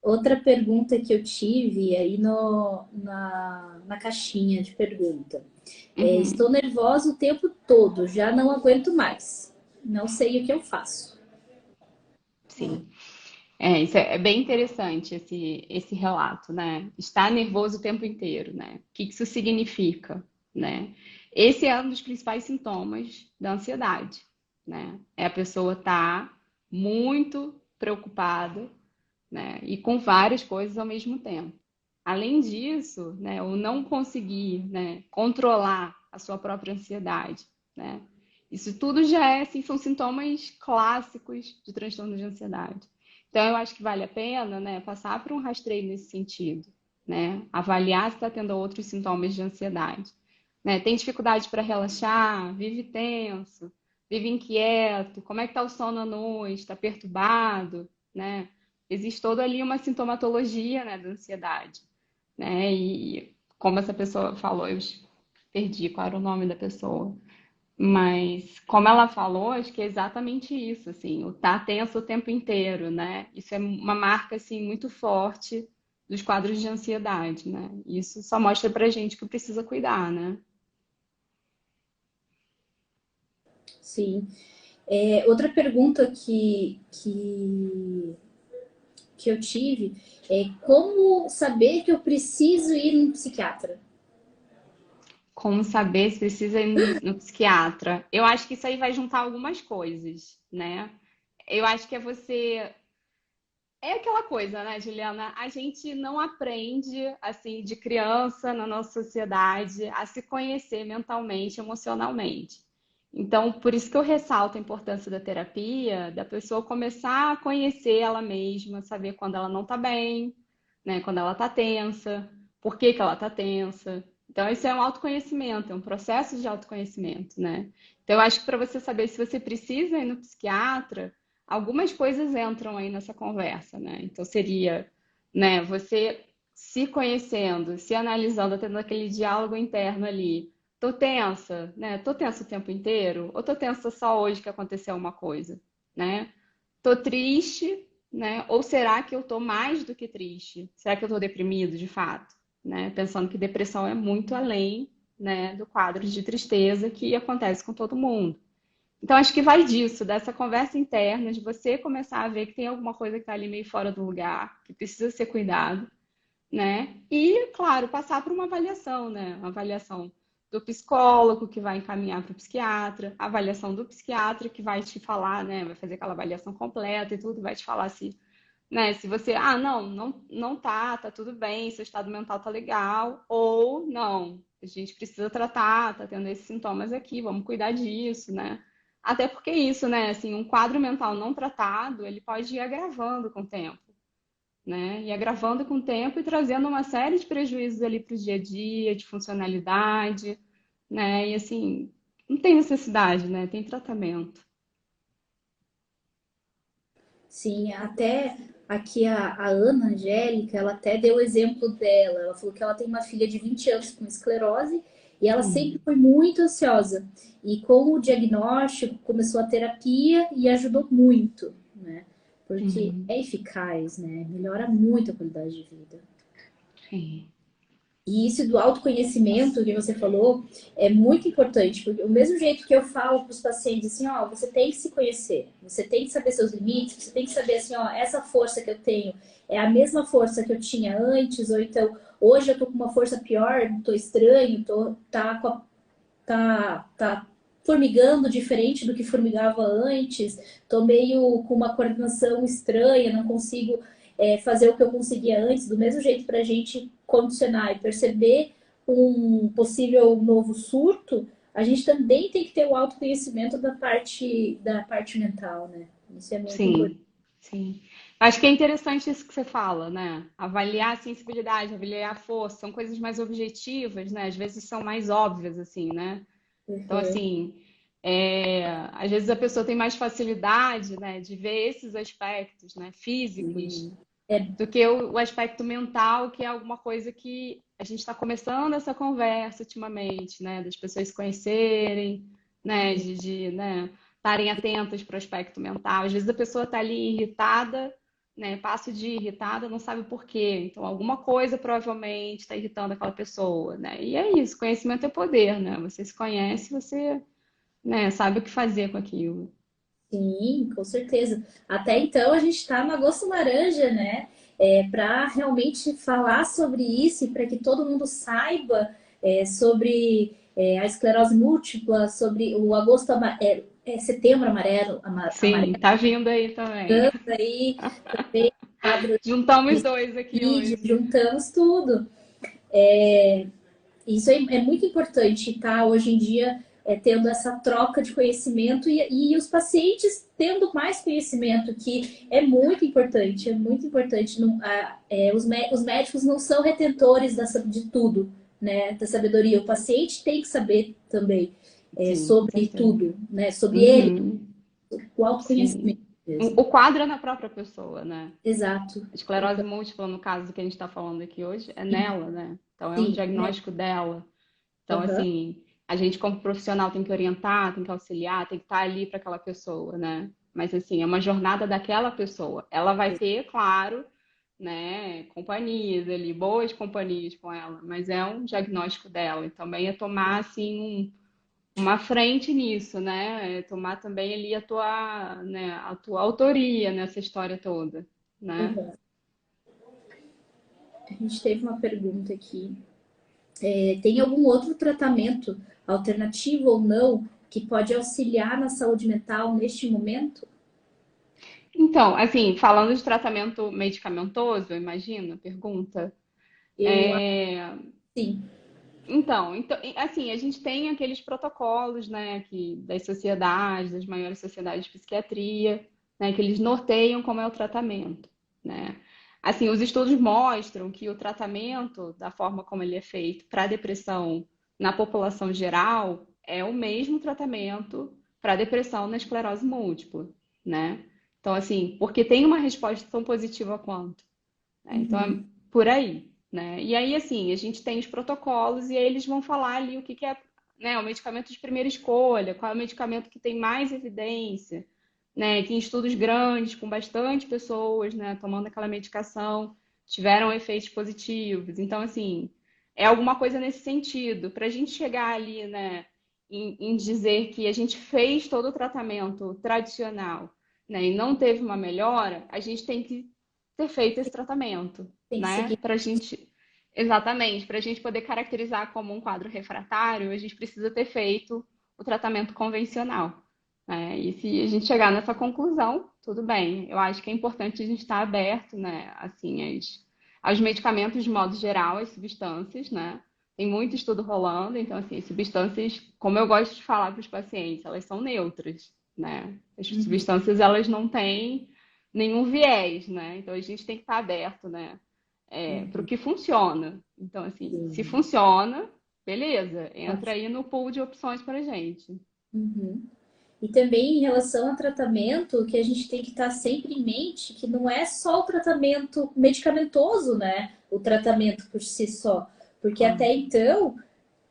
[SPEAKER 1] Outra pergunta que eu tive aí na caixinha de pergunta.
[SPEAKER 2] Uhum,
[SPEAKER 1] Estou nervosa o tempo todo, já não aguento mais. Não sei o que eu faço.
[SPEAKER 2] sim. Isso é bem interessante, esse relato, né? Estar nervoso o tempo inteiro, né? O que que isso significa, né? Esse é um dos principais sintomas da ansiedade, né? É a pessoa estar muito preocupada, né? E com várias coisas ao mesmo tempo. Além disso, né, o não conseguir, né, controlar a sua própria ansiedade, né? Isso tudo já assim, são sintomas clássicos de transtorno de ansiedade. Então, eu acho que vale a pena, né, passar por um rastreio nesse sentido, né? Avaliar se está tendo outros sintomas de ansiedade. né? Tem dificuldade para relaxar, vive tenso, vive inquieto, como é que tá o sono à noite, está perturbado, né? Existe toda ali uma sintomatologia, né, da ansiedade, né? E como essa pessoa falou, eu perdi qual era o nome da pessoa. Mas, como ela falou, acho que é exatamente isso, assim, o tá tenso o tempo inteiro, né? Isso é uma marca, assim, muito forte dos quadros de ansiedade, né? Isso só mostra pra gente que precisa cuidar, né?
[SPEAKER 1] Sim. Outra pergunta que eu tive é como saber que eu preciso ir no psiquiatra?
[SPEAKER 2] Como saber se precisa ir no psiquiatra? Eu acho que isso aí vai juntar algumas coisas, né? Eu acho que é você. É aquela coisa, né, Juliana? A gente não aprende, assim, de criança na nossa sociedade a se conhecer mentalmente, emocionalmente. Então, por isso que eu ressalto a importância da terapia, da pessoa começar a conhecer ela mesma, saber quando ela não tá bem, né? Quando ela tá tensa, por que que ela tá tensa. Então, isso é um autoconhecimento, é um processo de autoconhecimento, né? Então, eu acho que para você saber se você precisa ir no psiquiatra, algumas coisas entram aí nessa conversa, né? Então seria, né, você se conhecendo, se analisando, tendo aquele diálogo interno ali. Tô tensa, né? Tô tensa o tempo inteiro? Ou tô tensa só hoje que aconteceu uma coisa, né? Tô triste, né? Ou será que eu tô mais do que triste? Será que eu tô deprimido de fato, né? Pensando que depressão é muito além, né, do quadro de tristeza que acontece com todo mundo. Então, acho que vai disso, dessa conversa interna, de você começar a ver que tem alguma coisa que está ali meio fora do lugar, que precisa ser cuidado, né? E, claro, passar por uma avaliação, né? Uma avaliação do psicólogo que vai encaminhar para o psiquiatra, a avaliação do psiquiatra que vai te falar, né? Vai fazer aquela avaliação completa e tudo, vai te falar se, né? Se você, não tá tudo bem, seu estado mental tá legal, ou não, a gente precisa tratar, tá tendo esses sintomas aqui, vamos cuidar disso, né? Até porque isso, né? Assim, um quadro mental não tratado, ele pode ir agravando com o tempo, né? E agravando com o tempo e trazendo uma série de prejuízos ali para o dia a dia, de funcionalidade, né? E assim, não tem necessidade, né? Tem tratamento.
[SPEAKER 1] Sim, até aqui a Ana Angélica, ela até deu o exemplo dela. Ela falou que ela tem uma filha de 20 anos com esclerose e ela sempre
[SPEAKER 2] Hum.
[SPEAKER 1] foi muito ansiosa. E com o diagnóstico, começou a terapia e ajudou muito, né? Porque
[SPEAKER 2] Uhum.
[SPEAKER 1] é eficaz, né? Melhora muito a qualidade de vida.
[SPEAKER 2] Sim.
[SPEAKER 1] E isso do autoconhecimento que você falou é muito importante, porque o mesmo jeito que eu falo para os pacientes assim, ó, você tem que se conhecer, você tem que saber seus limites, você tem que saber assim, ó, essa força que eu tenho é a mesma força que eu tinha antes, ou então hoje eu tô com uma força pior, tô estranho, tá formigando diferente do que formigava antes, tô meio com uma coordenação estranha, não consigo fazer o que eu conseguia antes, do mesmo jeito para a gente condicionar e perceber um possível novo surto, a gente também tem que ter o autoconhecimento da parte mental, né? Isso é muito importante.
[SPEAKER 2] Sim, sim. Acho que é interessante isso que você fala, né? Avaliar a sensibilidade, avaliar a força, são coisas mais objetivas, né? Às vezes são mais óbvias, assim, né? Então,
[SPEAKER 1] Uhum.
[SPEAKER 2] assim, às vezes a pessoa tem mais facilidade, né, de ver esses aspectos, né, físicos,
[SPEAKER 1] É,
[SPEAKER 2] do que o aspecto mental, que é alguma coisa que a gente está começando essa conversa ultimamente, né, das pessoas se conhecerem, né, né, estarem atentas para o aspecto mental. Às vezes a pessoa está ali irritada, né, passa o dia irritada, não sabe por quê. Então, alguma coisa provavelmente está irritando aquela pessoa, né? E é isso, conhecimento é poder, né? Você se conhece, você, né, sabe o que fazer com aquilo.
[SPEAKER 1] sim, com certeza. Até então a gente está no agosto laranja, né? Para realmente falar sobre isso e para que todo mundo saiba sobre a esclerose múltipla, sobre o agosto setembro amarelo,
[SPEAKER 2] Sim, tá vindo aí também.
[SPEAKER 1] aí também quadro
[SPEAKER 2] Juntamos
[SPEAKER 1] de
[SPEAKER 2] dois aqui
[SPEAKER 1] suicídio,
[SPEAKER 2] hoje.
[SPEAKER 1] juntamos tudo. Isso é muito importante, tá? Hoje em dia, tendo essa troca de conhecimento e os pacientes tendo mais conhecimento, que é muito importante, é muito importante. Não, os médicos não são retentores de tudo, né, da sabedoria. O paciente tem que saber também
[SPEAKER 2] Sim, com
[SPEAKER 1] sobre
[SPEAKER 2] certeza.
[SPEAKER 1] tudo, né, sobre ele,
[SPEAKER 2] Uhum,
[SPEAKER 1] o autoconhecimento
[SPEAKER 2] sim.
[SPEAKER 1] mesmo.
[SPEAKER 2] O quadro é na própria pessoa, né?
[SPEAKER 1] Exato.
[SPEAKER 2] A esclerose múltipla, no caso do que a gente está falando aqui hoje, é
[SPEAKER 1] Sim,
[SPEAKER 2] nela, né? Então, é um
[SPEAKER 1] sim, né?
[SPEAKER 2] diagnóstico dela. Então,
[SPEAKER 1] Aham,
[SPEAKER 2] assim, a gente como profissional tem que orientar, tem que auxiliar, tem que estar ali para aquela pessoa, né? Mas, assim, é uma jornada daquela pessoa. Ela vai ter, claro, né, companhias ali, boas companhias com ela, mas é um diagnóstico dela. E também é tomar, assim, uma frente nisso, né? É tomar também ali a tua autoria nessa história toda, né?
[SPEAKER 1] aham. A gente teve uma pergunta aqui. Tem algum outro tratamento, alternativo ou não, que pode auxiliar na saúde mental neste momento?
[SPEAKER 2] Então, assim, falando de tratamento medicamentoso, eu imagino, a pergunta.
[SPEAKER 1] Eu acho
[SPEAKER 2] É,
[SPEAKER 1] que sim.
[SPEAKER 2] então, assim, a gente tem aqueles protocolos, né, das sociedades, das maiores sociedades de psiquiatria, né, que eles norteiam como é o tratamento, né? Assim, os estudos mostram que o tratamento, da forma como ele é feito para depressão na população geral, é o mesmo tratamento para depressão na esclerose múltipla, né? Então, assim, porque tem uma resposta tão positiva quanto, né? Então, é
[SPEAKER 1] Uhum,
[SPEAKER 2] por aí, né? E aí, assim, a gente tem os protocolos e aí eles vão falar ali o que que é, né, o medicamento de primeira escolha, qual é o medicamento que tem mais evidência, né? Que em estudos grandes, com bastante pessoas, né, tomando aquela medicação, tiveram efeitos positivos. Então, assim, é alguma coisa nesse sentido. Para a gente chegar ali, né, em dizer que a gente fez todo o tratamento tradicional, né, e não teve uma melhora, a gente tem que ter feito esse tratamento,
[SPEAKER 1] tem que
[SPEAKER 2] né?
[SPEAKER 1] seguir.
[SPEAKER 2] Para a gente, exatamente, para a gente poder caracterizar como um quadro refratário, a gente precisa ter feito o tratamento convencional, né? E se a gente chegar nessa conclusão, tudo bem. Eu acho que é importante a gente estar aberto, né? Assim, aos medicamentos de modo geral, as substâncias, né? Tem muito estudo rolando, então, assim, as substâncias, como eu gosto de falar para os pacientes, elas são neutras, né? As
[SPEAKER 1] Uhum,
[SPEAKER 2] substâncias, elas não têm nenhum viés, né? Então, a gente tem que estar aberto, né? Para o
[SPEAKER 1] uhum,
[SPEAKER 2] que funciona. Então, assim, se
[SPEAKER 1] sim.
[SPEAKER 2] funciona, beleza, entra
[SPEAKER 1] Ótimo.
[SPEAKER 2] aí no pool de opções para gente.
[SPEAKER 1] Uhum. E também em relação ao tratamento, que a gente tem que estar sempre em mente que não é só o tratamento medicamentoso, né? O tratamento por si só. Porque
[SPEAKER 2] Claro.
[SPEAKER 1] até então,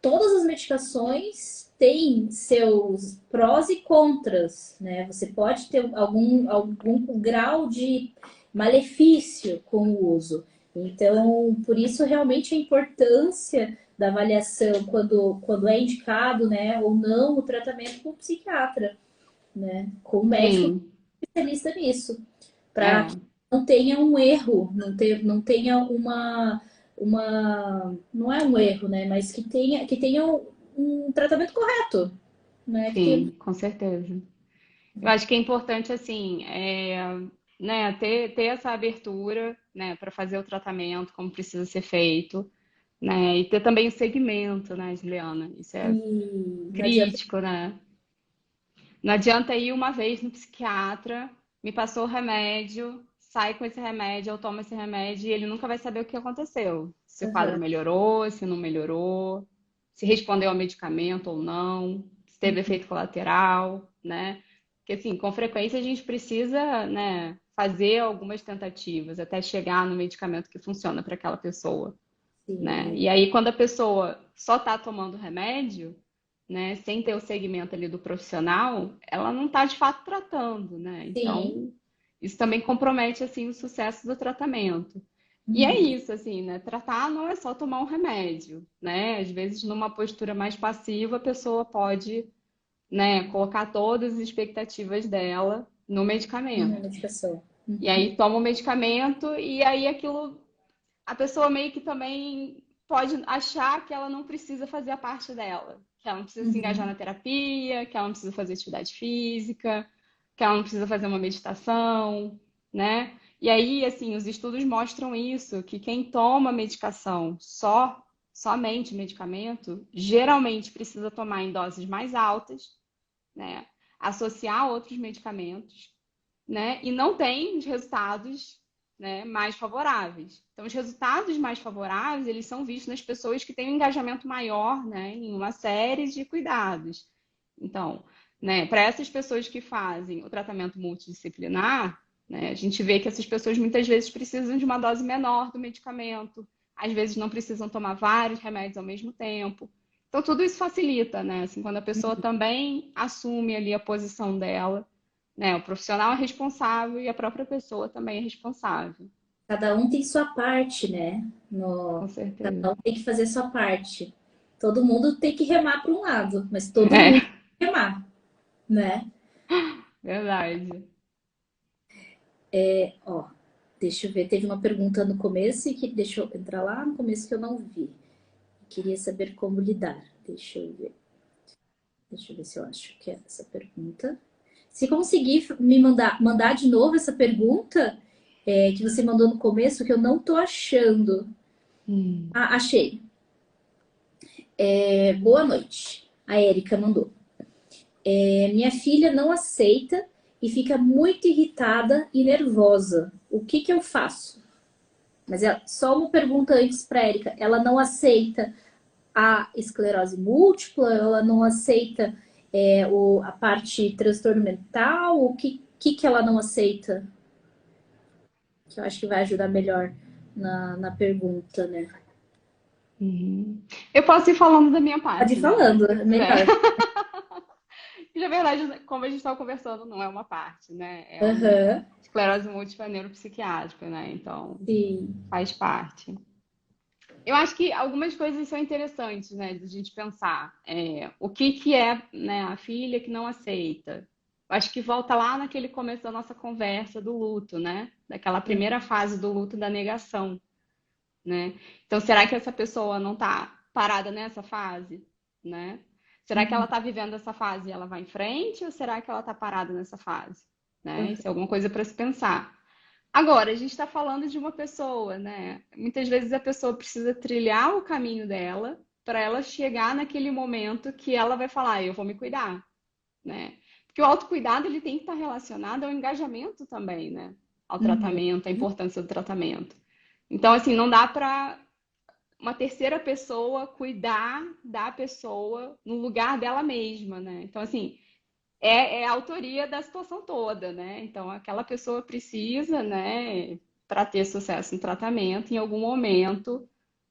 [SPEAKER 1] todas as medicações têm seus prós e contras, né? Você pode ter algum grau de malefício com o uso. Então, por isso realmente a importância da avaliação quando é indicado, né, ou não o tratamento com o psiquiatra, né, com o médico
[SPEAKER 2] Sim,
[SPEAKER 1] especialista nisso, para que
[SPEAKER 2] é.
[SPEAKER 1] não tenha um erro, não tenha não é um erro, né, mas que tenha um tratamento correto, né, que tenha.
[SPEAKER 2] Sim, com certeza. Eu acho que é importante, assim, né, ter essa abertura, né, para fazer o tratamento como precisa ser feito, né, e ter também o segmento, né, Juliana? Isso é
[SPEAKER 1] E não adianta.
[SPEAKER 2] crítico, né? Não adianta ir uma vez no psiquiatra, me passou o remédio, sai com esse remédio, eu tomo esse remédio e ele nunca vai saber o que aconteceu. Se o quadro
[SPEAKER 1] Aham.
[SPEAKER 2] melhorou, se não melhorou, se respondeu ao medicamento ou não, se teve efeito colateral, né? Porque assim, com frequência a gente precisa, né, fazer algumas tentativas até chegar no medicamento que funciona para aquela pessoa, né?
[SPEAKER 1] Sim,
[SPEAKER 2] E aí, quando a pessoa só está tomando remédio, né, sem ter o segmento ali do profissional, ela não está de fato tratando, né?
[SPEAKER 1] sim.
[SPEAKER 2] Então, isso também compromete assim o sucesso do tratamento. E é
[SPEAKER 1] Uhum.
[SPEAKER 2] isso, assim, né? Tratar não é só tomar um remédio, né? Às vezes, numa postura mais passiva, a pessoa pode, né, colocar todas as expectativas dela no
[SPEAKER 1] Na
[SPEAKER 2] medicamento.
[SPEAKER 1] medicação.
[SPEAKER 2] E
[SPEAKER 1] Uhum.
[SPEAKER 2] aí toma o medicamento e aí aquilo a pessoa meio que também pode achar que ela não precisa fazer a parte dela, que ela não precisa se engajar
[SPEAKER 1] Uhum.
[SPEAKER 2] na terapia, que ela não precisa fazer atividade física, que ela não precisa fazer uma meditação, né? E aí, assim, os estudos mostram isso, que quem toma medicação somente medicamento, geralmente precisa tomar em doses mais altas, né? Associar a outros medicamentos, né? E não tem os resultados, né, mais favoráveis. Então, os resultados mais favoráveis, eles são vistos nas pessoas que têm um engajamento maior, né, em uma série de cuidados. Então, né, para essas pessoas que fazem o tratamento multidisciplinar, né, a gente vê que essas pessoas muitas vezes precisam de uma dose menor do medicamento, às vezes não precisam tomar vários remédios ao mesmo tempo. Então, tudo isso facilita, né? Assim, quando a pessoa também assume ali a posição dela, né? O profissional é responsável e a própria pessoa também é responsável,
[SPEAKER 1] Cada um tem sua parte, né?
[SPEAKER 2] com
[SPEAKER 1] Cada
[SPEAKER 2] certeza.
[SPEAKER 1] um tem que fazer sua parte. Todo mundo tem que remar para um lado, mas todo
[SPEAKER 2] É,
[SPEAKER 1] mundo tem que remar, né?
[SPEAKER 2] verdade.
[SPEAKER 1] Ó, deixa eu ver. Teve uma pergunta no começo e que deixa eu entrar lá no começo que eu não vi. Queria saber como lidar. Deixa eu ver. Deixa eu ver se eu acho que é essa pergunta. Se conseguir me mandar de novo essa pergunta que você mandou no começo, que eu não tô achando.
[SPEAKER 2] Hum.
[SPEAKER 1] Ah, achei. Boa noite. A Érica mandou. Minha filha não aceita e fica muito irritada e nervosa. O que que eu faço? Mas só uma pergunta antes para a Érica. Ela não aceita a esclerose múltipla? Ela não aceita a parte transtorno mental? O que ela não aceita? Que eu acho que vai ajudar melhor na pergunta, né?
[SPEAKER 2] Uhum. Eu posso ir falando da minha
[SPEAKER 1] Pode ir
[SPEAKER 2] parte, né? Se
[SPEAKER 1] falando,
[SPEAKER 2] você quiser.
[SPEAKER 1] melhor.
[SPEAKER 2] E, na verdade, como a gente estava conversando, não é uma parte, né? É um
[SPEAKER 1] Aham,
[SPEAKER 2] esclerose múltipla neuropsiquiátrica, né? Então,
[SPEAKER 1] sim.
[SPEAKER 2] faz parte. Eu acho que algumas coisas são interessantes, né, de a gente pensar. O que que é, né, a filha que não aceita? Eu acho que volta lá naquele começo da nossa conversa do luto, né? Daquela primeira fase do luto da negação, né? Então, será que essa pessoa não está parada nessa fase, né? Será que ela
[SPEAKER 1] Uhum.
[SPEAKER 2] está vivendo essa fase e ela vai em frente, ou será que ela está parada nessa fase, né? Isso é alguma coisa para se pensar. Agora, a gente está falando de uma pessoa, né? Muitas vezes a pessoa precisa trilhar o caminho dela para ela chegar naquele momento que ela vai falar, eu vou me cuidar, né? Porque o autocuidado ele tem que estar relacionado ao engajamento também, né? Ao
[SPEAKER 1] Uhum.
[SPEAKER 2] tratamento, à importância do tratamento. Então, assim, não dá para uma terceira pessoa cuidar da pessoa no lugar dela mesma, né? Então, assim, é a autoria da situação toda, né? Então, aquela pessoa precisa, né, para ter sucesso no tratamento, em algum momento,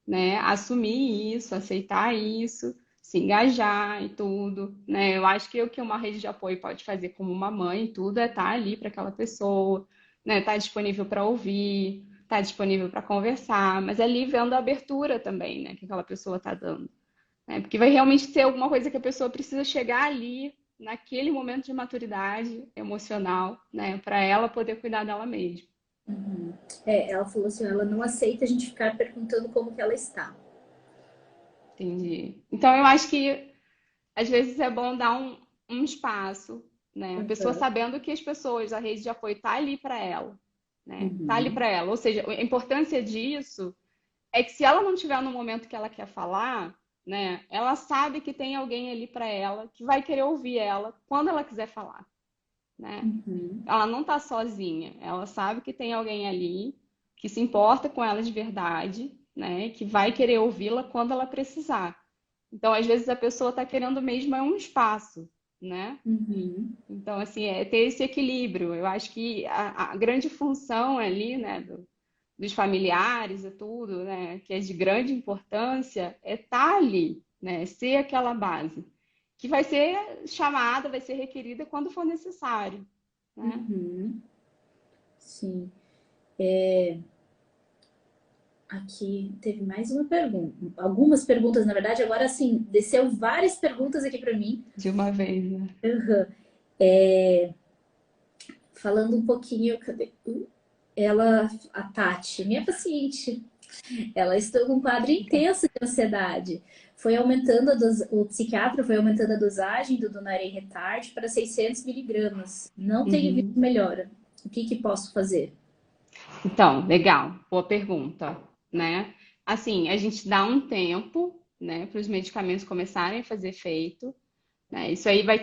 [SPEAKER 2] né, assumir isso, aceitar isso, se engajar e tudo, né? Eu acho que o que uma rede de apoio pode fazer como uma mãe, tudo é estar ali para aquela pessoa, né? Estar disponível para ouvir, estar disponível para conversar, mas ali vendo a abertura também, né, que aquela pessoa está dando, né? Porque vai realmente ser alguma coisa que a pessoa precisa chegar ali, naquele momento de maturidade emocional, né, para ela poder cuidar dela mesma.
[SPEAKER 1] Ela falou assim, ela não aceita a gente ficar perguntando como que ela está.
[SPEAKER 2] Entendi. Então, eu acho que às vezes é bom dar um espaço, né? A pessoa
[SPEAKER 1] Uhum.
[SPEAKER 2] sabendo que as pessoas, a rede de apoio tá ali para ela, né? Tá ali
[SPEAKER 1] Uhum.
[SPEAKER 2] para ela. Ou seja, a importância disso é que se ela não tiver no momento que ela quer falar, né? Ela sabe que tem alguém ali para ela que vai querer ouvir ela quando ela quiser falar, né?
[SPEAKER 1] Uhum.
[SPEAKER 2] Ela não está sozinha. Ela sabe que tem alguém ali que se importa com ela de verdade, né? Que vai querer ouvi-la quando ela precisar. Então, às vezes, a pessoa está querendo mesmo é um espaço, né?
[SPEAKER 1] Uhum.
[SPEAKER 2] Então, assim, é ter esse equilíbrio. Eu acho que a grande função ali, né, dos familiares e tudo, né, que é de grande importância, é estar ali, né, ser aquela base, que vai ser chamada, vai ser requerida quando for necessário, né?
[SPEAKER 1] Uhum. Sim. Aqui teve mais uma pergunta. Algumas perguntas, na verdade, agora sim, desceu várias perguntas aqui para mim.
[SPEAKER 2] De uma vez, né?
[SPEAKER 1] Uhum. Falando um pouquinho, cadê? A Tati, minha paciente, ela está com um quadro intenso de ansiedade. O psiquiatra foi aumentando a dosagem do Donarem Retard para 600 miligramas. Não tenho visto
[SPEAKER 2] Uhum.
[SPEAKER 1] melhora. O que que posso fazer?
[SPEAKER 2] Então, legal, boa pergunta, né? Assim, a gente dá um tempo, né, para os medicamentos começarem a fazer efeito, né? Isso aí vai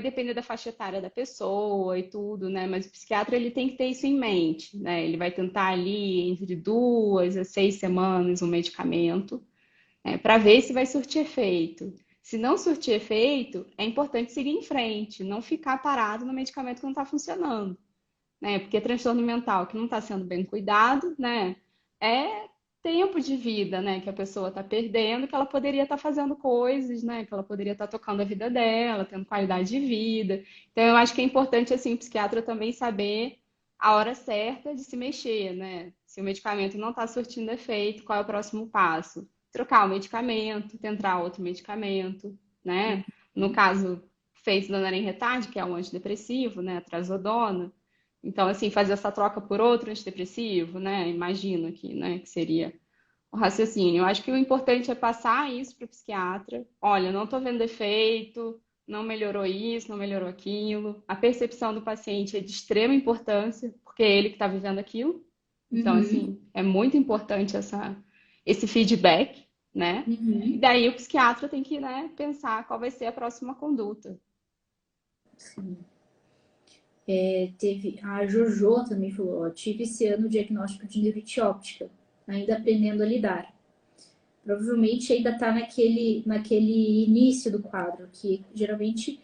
[SPEAKER 2] depender da faixa etária da pessoa e tudo, né? Mas o psiquiatra ele tem que ter isso em mente, né? Ele vai tentar ali entre 2 a 6 semanas um medicamento, né, para ver se vai surtir efeito. Se não surtir efeito, é importante seguir em frente, não ficar parado no medicamento que não está funcionando, né? Porque transtorno mental que não está sendo bem cuidado, né? É tempo de vida, né? Que a pessoa está perdendo, que ela poderia estar fazendo coisas, né? Que ela poderia estar tocando a vida dela, tendo qualidade de vida. Então, eu acho que é importante, assim, o psiquiatra também saber a hora certa de se mexer, né? Se o medicamento não está surtindo efeito, qual é o próximo passo? Trocar o medicamento, tentar outro medicamento, né? No caso, fez Dona Retarde, que é um antidepressivo, né? A trazodona. Então, assim, fazer essa troca por outro antidepressivo, né? Imagino aqui, né? Que seria o raciocínio. Eu acho que o importante é passar isso para o psiquiatra. Olha, não estou vendo efeito, não melhorou isso, não melhorou aquilo. A percepção do paciente é de extrema importância, porque é ele que está vivendo aquilo. Então,
[SPEAKER 1] Uhum,
[SPEAKER 2] assim, é muito importante esse feedback, né? E
[SPEAKER 1] uhum.
[SPEAKER 2] daí o psiquiatra tem que, né, pensar qual vai ser a próxima conduta.
[SPEAKER 1] Sim. Teve a Jojo também falou, ó, tive esse ano o diagnóstico de neurite óptica, ainda aprendendo a lidar. Provavelmente ainda está naquele início do quadro, que geralmente,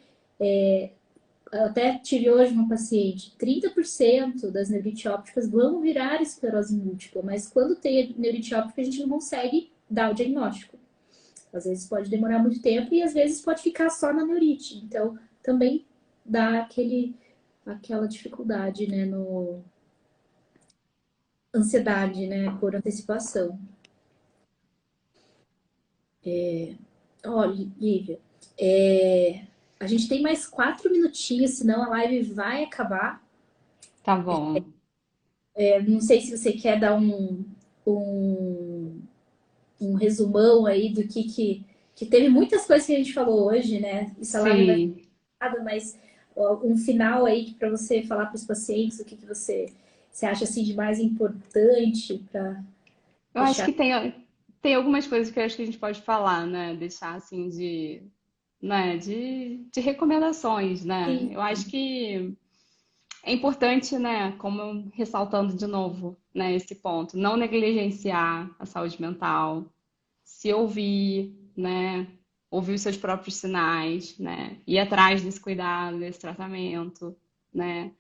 [SPEAKER 1] até tive hoje uma paciente, 30% das neurite ópticas vão virar esclerose múltipla, mas quando tem neurite óptica a gente não consegue dar o diagnóstico. Às vezes pode demorar muito tempo e às vezes pode ficar só na neurite. Então, também dá aquela dificuldade, né, no ansiedade, né, por antecipação. Olha, Lívia, a gente tem mais 4 minutinhos, senão a live vai acabar.
[SPEAKER 2] Tá bom.
[SPEAKER 1] Não sei se você quer dar um, um resumão aí do que teve muitas coisas que a gente falou hoje, né? Essa live vai
[SPEAKER 2] Sim.
[SPEAKER 1] ficar, mas ó, um final aí para você falar para os pacientes o que você acha assim de mais importante para
[SPEAKER 2] Eu acho
[SPEAKER 1] deixar.
[SPEAKER 2] que tem algumas coisas que eu acho que a gente pode falar, né? Deixar assim né? De recomendações, né?
[SPEAKER 1] Sim.
[SPEAKER 2] Eu acho que é importante, né? Como ressaltando de novo, né? Esse ponto, não negligenciar a saúde mental, se ouvir, né? Ouvir os seus próprios sinais, né? Ir atrás desse cuidado, desse tratamento, né?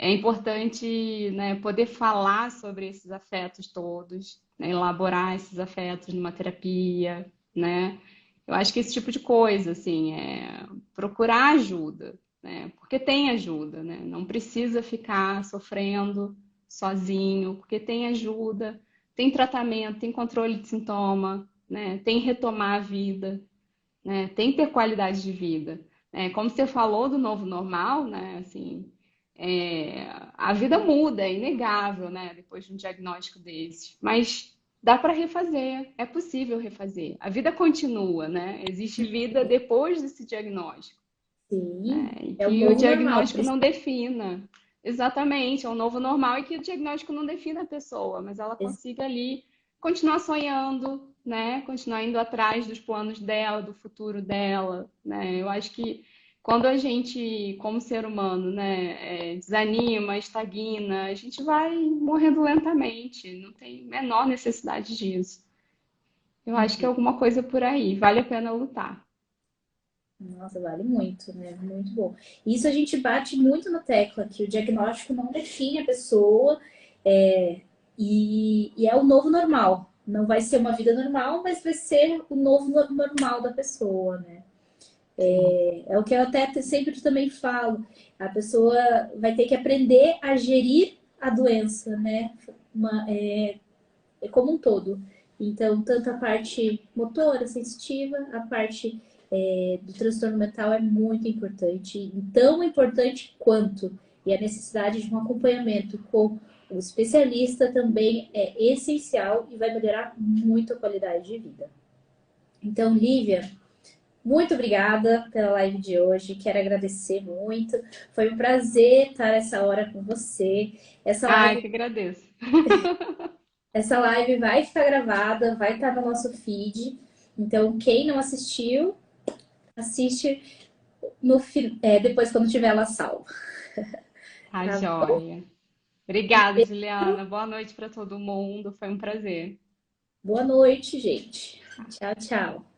[SPEAKER 2] É importante, né, poder falar sobre esses afetos todos, né, elaborar esses afetos numa terapia, né? Eu acho que esse tipo de coisa, assim, é procurar ajuda, né? Porque tem ajuda, né? Não precisa ficar sofrendo sozinho, porque tem ajuda, tem tratamento, tem controle de sintoma, né? Tem retomar a vida, né? Tem ter qualidade de vida. Né? Como você falou do novo normal, né? Assim, a vida muda, é inegável, né? Depois de um diagnóstico desse. Mas dá para refazer, é possível refazer. A vida continua, né? Existe vida depois desse diagnóstico, né?
[SPEAKER 1] Sim,
[SPEAKER 2] E
[SPEAKER 1] é o
[SPEAKER 2] que o
[SPEAKER 1] novo normal.
[SPEAKER 2] diagnóstico não defina. Exatamente, é um novo normal e que o diagnóstico não defina a pessoa, mas ela consiga ali continuar sonhando, né? Continuar indo atrás dos planos dela, do futuro dela, né? Eu acho que quando a gente, como ser humano, né, desanima, estagna, a gente vai morrendo lentamente, não tem menor necessidade disso. Eu acho que é alguma coisa por aí, vale a pena lutar.
[SPEAKER 1] Nossa, vale muito, né? Muito bom. Isso a gente bate muito na tecla, que o diagnóstico não define a pessoa, e é o novo normal. Não vai ser uma vida normal, mas vai ser o novo normal da pessoa, né?
[SPEAKER 2] Sim.
[SPEAKER 1] É o que eu até sempre também falo. A pessoa vai ter que aprender a gerir a doença, né? É como um todo. Então, tanto a parte motora, sensitiva, a parte do transtorno mental é muito importante, tão importante quanto. E a necessidade de um acompanhamento com o especialista também é essencial e vai melhorar muito a qualidade de vida. Então, Lívia, muito obrigada pela live de hoje. Quero agradecer muito. Foi um prazer estar essa hora com você. Essa
[SPEAKER 2] Ai,
[SPEAKER 1] live
[SPEAKER 2] que agradeço.
[SPEAKER 1] Essa live vai ficar gravada, vai estar no nosso feed. Então, quem não assistiu, assiste depois quando tiver ela salva.
[SPEAKER 2] Tá
[SPEAKER 1] Tá bom?
[SPEAKER 2] joia. Obrigada, Juliana. Boa noite para todo mundo. Foi um prazer.
[SPEAKER 1] Boa noite, gente. Tchau, tchau.